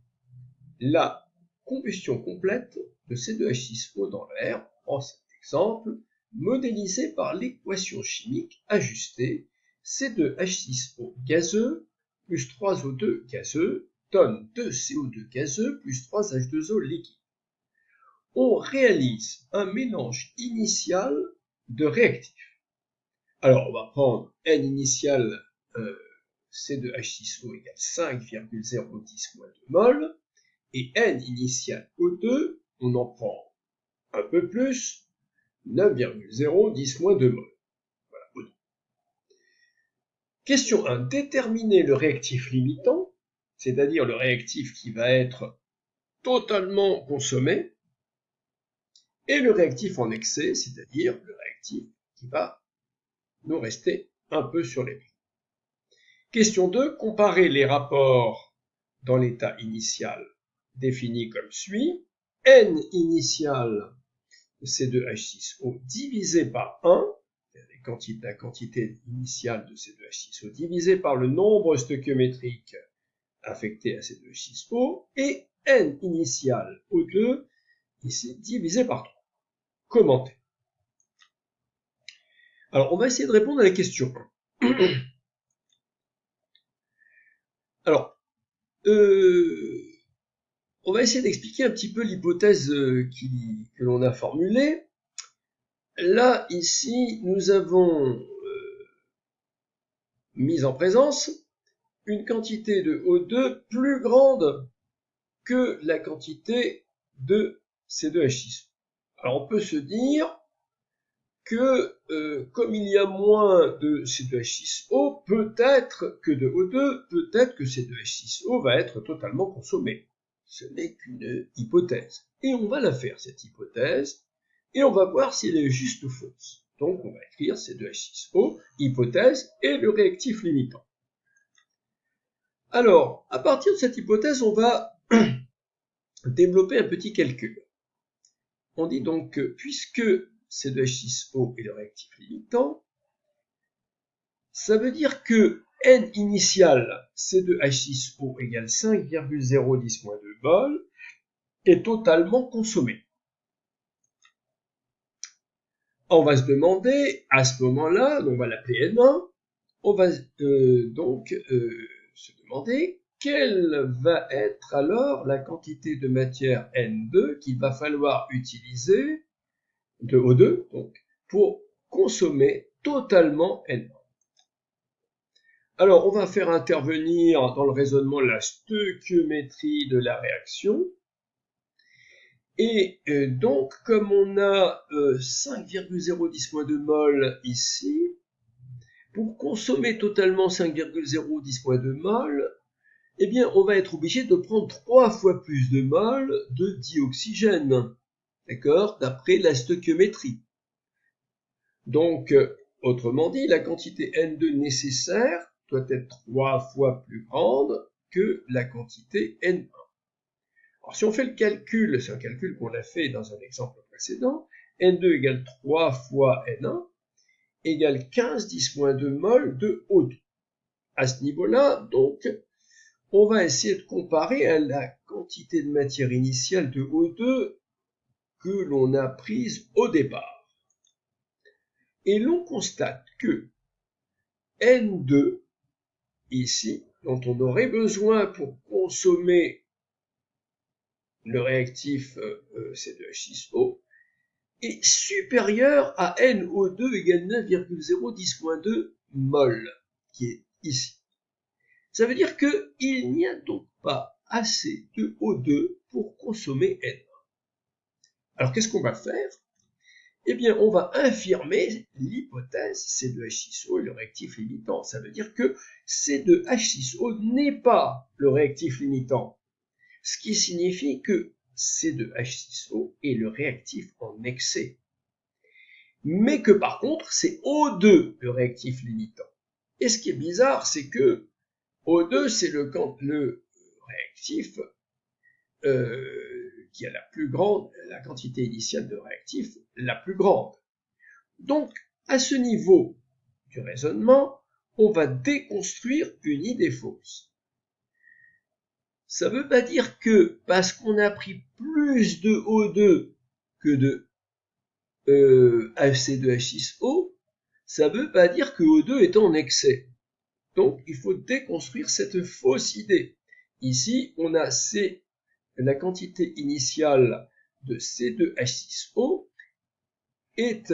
la combustion complète de C2H6O dans l'air, en cet exemple, modélisé par l'équation chimique ajustée C2H6O gazeux plus 3O2 gazeux tonnes de CO2 gazeux plus 3H2O liquide. On réalise un mélange initial de réactifs. Alors, on va prendre N initial C2H6O égale 5,010 moins 2 mol, et N initial O2, on en prend un peu plus, 9,010 moins 2 mol. Voilà, O2. Question 1. Déterminer le réactif limitant, c'est-à-dire le réactif qui va être totalement consommé, et le réactif en excès, c'est-à-dire le réactif qui va nous rester un peu sur les pieds. Question 2. Comparer les rapports dans l'état initial défini comme suit. N initial de C2H6O divisé par 1, la quantité initiale de C2H6O divisé par le nombre stoichiométrique affecté à C2H6O, et N initial O2 ici divisé par 3. Commenter. Alors, on va essayer de répondre à la question 1. Alors, on va essayer d'expliquer un petit peu l'hypothèse que l'on a formulée. Là, ici, nous avons mis en présence une quantité de O2 plus grande que la quantité de C2H6. Alors, on peut se dire que comme il y a moins de C2H6O, peut-être que de O2, peut-être que C2H6O va être totalement consommé. Ce n'est qu'une hypothèse. Et on va la faire, cette hypothèse, et on va voir si elle est juste ou fausse. Donc on va écrire C2H6O, hypothèse, et le réactif limitant. Alors, à partir de cette hypothèse, on va développer un petit calcul. On dit donc que puisque C2H6O est le réactif limitant, ça veut dire que N initial C2H6O égale 5,010 moins 2 mol est totalement consommé. On va se demander, à ce moment-là, on va l'appeler N1, on va donc se demander quelle va être alors la quantité de matière N2 qu'il va falloir utiliser, de O2, donc, pour consommer totalement N1. Alors, on va faire intervenir dans le raisonnement la stoichiométrie de la réaction. Et donc, comme on a 5,010 moins 2 mol ici, pour consommer totalement 5,010 moins 2 mol, eh bien, on va être obligé de prendre 3 fois plus de mol de dioxygène, d'accord, d'après la stoichiométrie. Donc, autrement dit, la quantité N2 nécessaire doit être 3 fois plus grande que la quantité N1. Alors, si on fait le calcul, c'est un calcul qu'on a fait dans un exemple précédent, N2 égale 3 fois N1 égale 15 10-2 mol de O2. À ce niveau-là, donc, on va essayer de comparer à la quantité de matière initiale de O2 que l'on a prise au départ. Et l'on constate que N2, ici, dont on aurait besoin pour consommer le réactif C2H6O, est supérieur à NO2 égale 9,010-2 mol, qui est ici. Ça veut dire qu'il n'y a donc pas assez de O2 pour consommer N. Alors qu'est-ce qu'on va faire? Eh bien, on va infirmer l'hypothèse C2H6O est le réactif limitant. Ça veut dire que C2H6O n'est pas le réactif limitant, ce qui signifie que C2H6O est le réactif en excès. Mais que par contre, c'est O2 le réactif limitant. Et ce qui est bizarre, c'est que O2, c'est le réactif qui a la quantité initiale de réactif la plus grande. Donc, à ce niveau du raisonnement, on va déconstruire une idée fausse. Ça ne veut pas dire que parce qu'on a pris plus de O2 que de C2H6O, ça ne veut pas dire que O2 est en excès. Donc, il faut déconstruire cette fausse idée. Ici, on a la quantité initiale de C2H6O est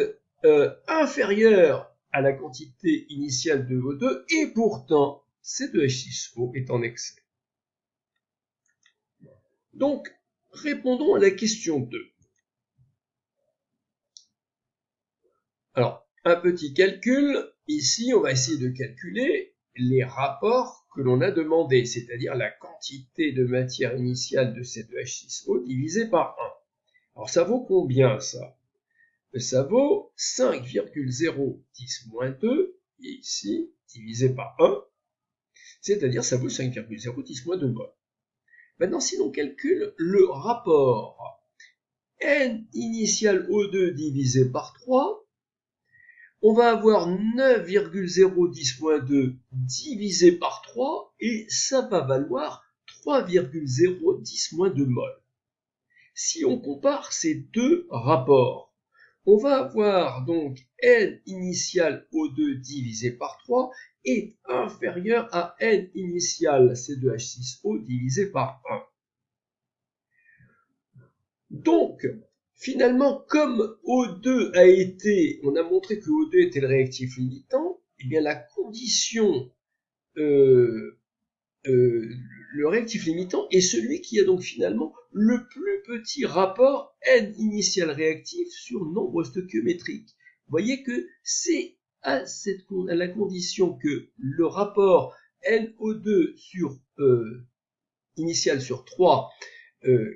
inférieure à la quantité initiale de O2 et pourtant C2H6O est en excès. Donc, répondons à la question 2. Alors, un petit calcul. Ici, on va essayer de calculer les rapports que l'on a demandés, c'est-à-dire la quantité de matière initiale de C2H6O divisé par 1. Alors, ça vaut combien, ça? Ça vaut 5,010-2, et ici, divisé par 1, c'est-à-dire ça vaut 5,010-2 mol. Maintenant, si l'on calcule le rapport N initial O2 divisé par 3, on va avoir 9,010-2 divisé par 3 et ça va valoir 3,010-2 mol. Si on compare ces deux rapports, on va avoir donc N initial O2 divisé par 3 est inférieur à N initial C2H6O divisé par 1. Donc, finalement, comme O2 on a montré que O2 était le réactif limitant, eh bien la condition, le réactif limitant est celui qui a donc finalement le plus petit rapport N initial réactif sur nombre stoichiométrique. Vous voyez que c'est à la condition que le rapport NO2 sur initial sur 3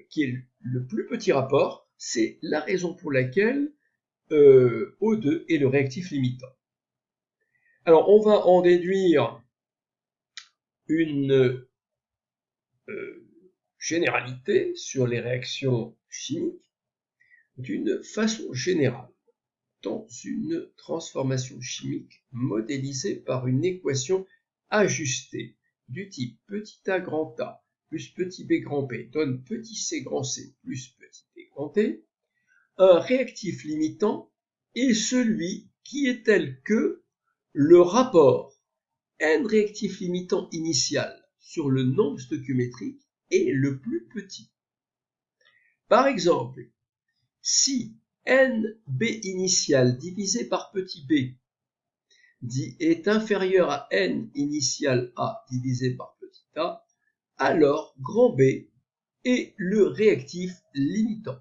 qui est le plus petit rapport, c'est la raison pour laquelle O2 est le réactif limitant. Alors, on va en déduire une généralité sur les réactions chimiques d'une façon générale dans une transformation chimique modélisée par une équation ajustée du type petit a grand A plus petit b grand B donne petit c grand C plus petit d grand T, un réactif limitant est celui qui est tel que le rapport N réactif limitant initial sur le nombre stoichiométrique est le plus petit. Par exemple, si NB initial divisé par petit b est inférieur à N initial A divisé par petit a, alors grand B est le réactif limitant.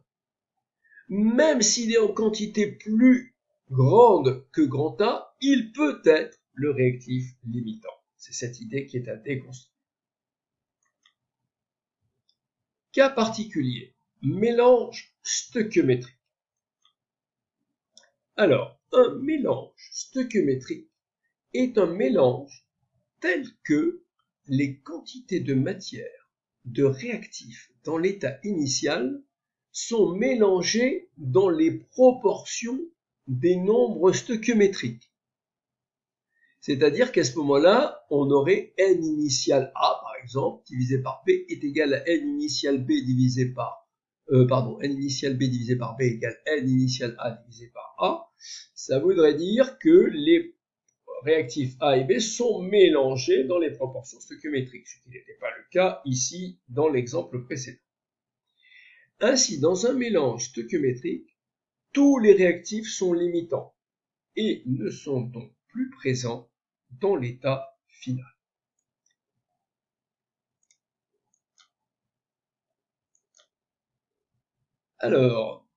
Même s'il est en quantité plus grande que grand A, il peut être le réactif limitant. C'est cette idée qui est à déconstruire. Cas particulier, mélange stoichiométrique. Alors, un mélange stoichiométrique est un mélange tel que les quantités de matière de réactifs dans l'état initial sont mélangés dans les proportions des nombres stoichiométriques. C'est-à-dire qu'à ce moment-là, on aurait n initial A, par exemple, divisé par B est égal à n initial B divisé par n initial B divisé par B égale n initial A divisé par A. Ça voudrait dire que les réactifs A et B sont mélangés dans les proportions stoichiométriques, ce qui n'était pas le cas ici dans l'exemple précédent. Ainsi, dans un mélange stoichiométrique, tous les réactifs sont limitants et ne sont donc plus présents dans l'état final. Alors,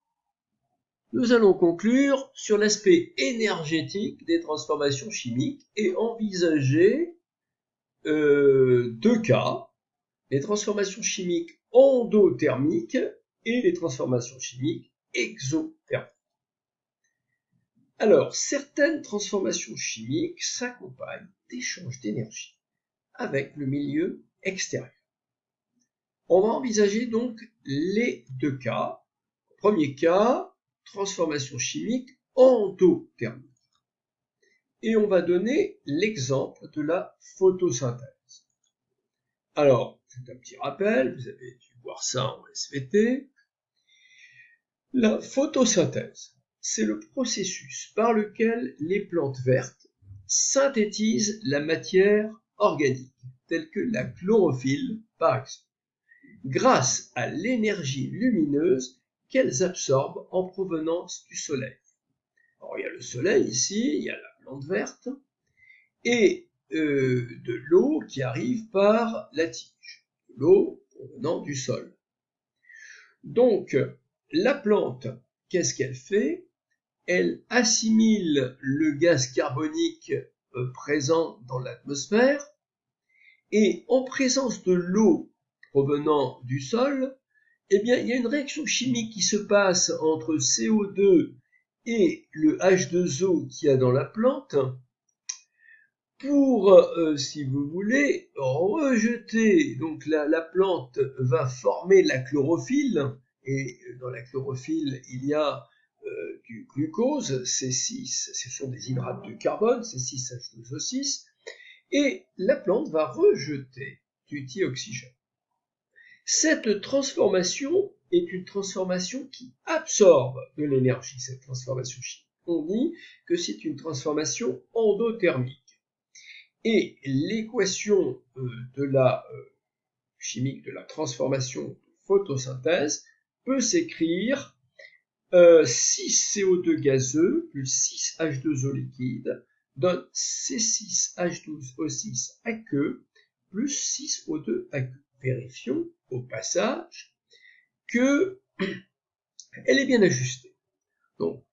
nous allons conclure sur l'aspect énergétique des transformations chimiques et envisager deux cas, les transformations chimiques endothermiques et les transformations chimiques exothermiques. Alors, certaines transformations chimiques s'accompagnent d'échanges d'énergie avec le milieu extérieur. On va envisager donc les deux cas. Premier cas, transformation chimique endothermique. Et on va donner l'exemple de la photosynthèse. Alors, c'est un petit rappel, vous avez dû voir ça en SVT. La photosynthèse, c'est le processus par lequel les plantes vertes synthétisent la matière organique, telle que la chlorophylle, par exemple, grâce à l'énergie lumineuse qu'elles absorbent en provenance du soleil. Alors, il y a le soleil ici, il y a la plante verte, et de l'eau qui arrive par la tige, l'eau provenant du sol. Donc, la plante, qu'est-ce qu'elle fait? Elle assimile le gaz carbonique présent dans l'atmosphère, et en présence de l'eau provenant du sol, eh bien, il y a une réaction chimique qui se passe entre CO2 et le H2O qu'il y a dans la plante pour, si vous voulez, rejeter. Donc la plante va former la chlorophylle, et dans la chlorophylle, il y a du glucose, C6, ce sont des hydrates de carbone, C6H12O6, et la plante va rejeter du dioxygène. Cette transformation est une transformation qui absorbe de l'énergie, cette transformation chimique. On dit que c'est une transformation endothermique. Et l'équation de la chimique de la transformation de photosynthèse peut s'écrire 6CO2 gazeux plus 6H2O liquide donne C6H12O6 aqueux plus 6O2 aqueux. Vérifions au passage que elle est bien ajustée. Donc,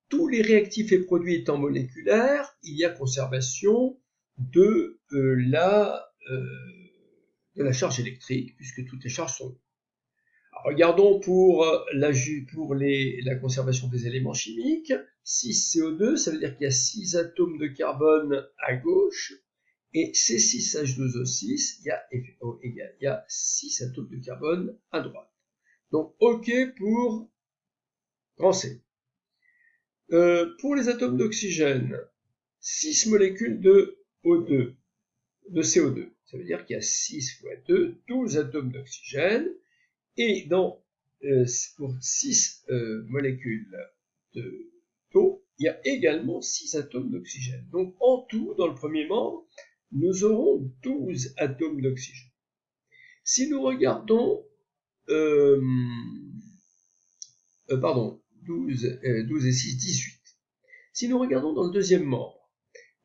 tous les réactifs et produits étant moléculaires, il y a conservation de la charge électrique, puisque toutes les charges sont. Alors, regardons pour la conservation des éléments chimiques. 6CO2, ça veut dire qu'il y a 6 atomes de carbone à gauche, et C6H12O6, il y a 6 atomes de carbone à droite. Donc, OK pour grand C. Pour les atomes d'oxygène, 6 molécules de O2, de CO2. Ça veut dire qu'il y a 6 fois 2, 12 atomes d'oxygène. Et pour 6 molécules d'eau, il y a également 6 atomes d'oxygène. Donc en tout, dans le premier membre, nous aurons 12 atomes d'oxygène. Si nous regardons, 12 et 6, 18. Si nous regardons dans le deuxième membre,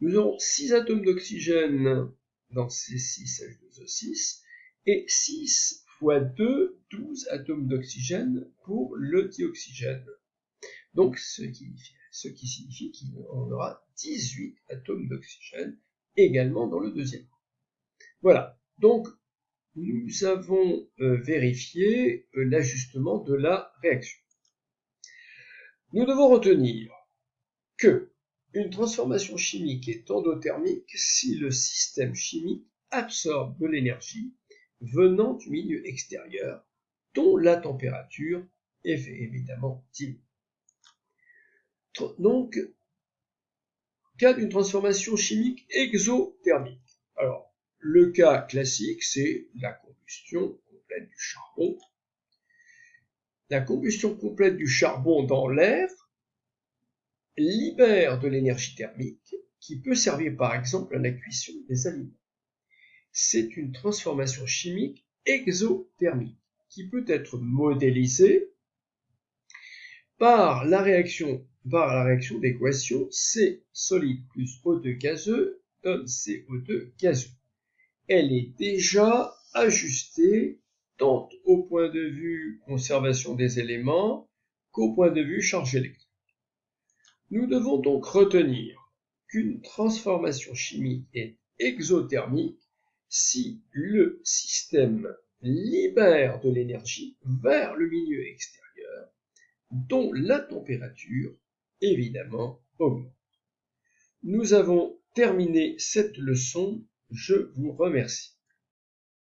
nous aurons 6 atomes d'oxygène dans C6H12O6 et 6 fois 2, 12 atomes d'oxygène pour le dioxygène. Donc, ce qui signifie qu'on aura 18 atomes d'oxygène également dans le deuxième. Voilà. Donc, nous avons vérifié l'ajustement de la réaction. Nous devons retenir que une transformation chimique est endothermique si le système chimique absorbe de l'énergie venant du milieu extérieur, dont la température évidemment diminue. Donc, cas d'une transformation chimique exothermique. Alors, le cas classique, c'est la combustion complète du charbon. La combustion complète du charbon dans l'air libère de l'énergie thermique qui peut servir par exemple à la cuisson des aliments. C'est une transformation chimique exothermique qui peut être modélisée par la réaction d'équation C solide plus O2 gazeux donne CO2 gazeux. Elle est déjà ajustée tant au point de vue conservation des éléments qu'au point de vue charge électrique. Nous devons donc retenir qu'une transformation chimique est exothermique si le système libère de l'énergie vers le milieu extérieur, dont la température, évidemment, augmente. Nous avons terminé cette leçon. Je vous remercie.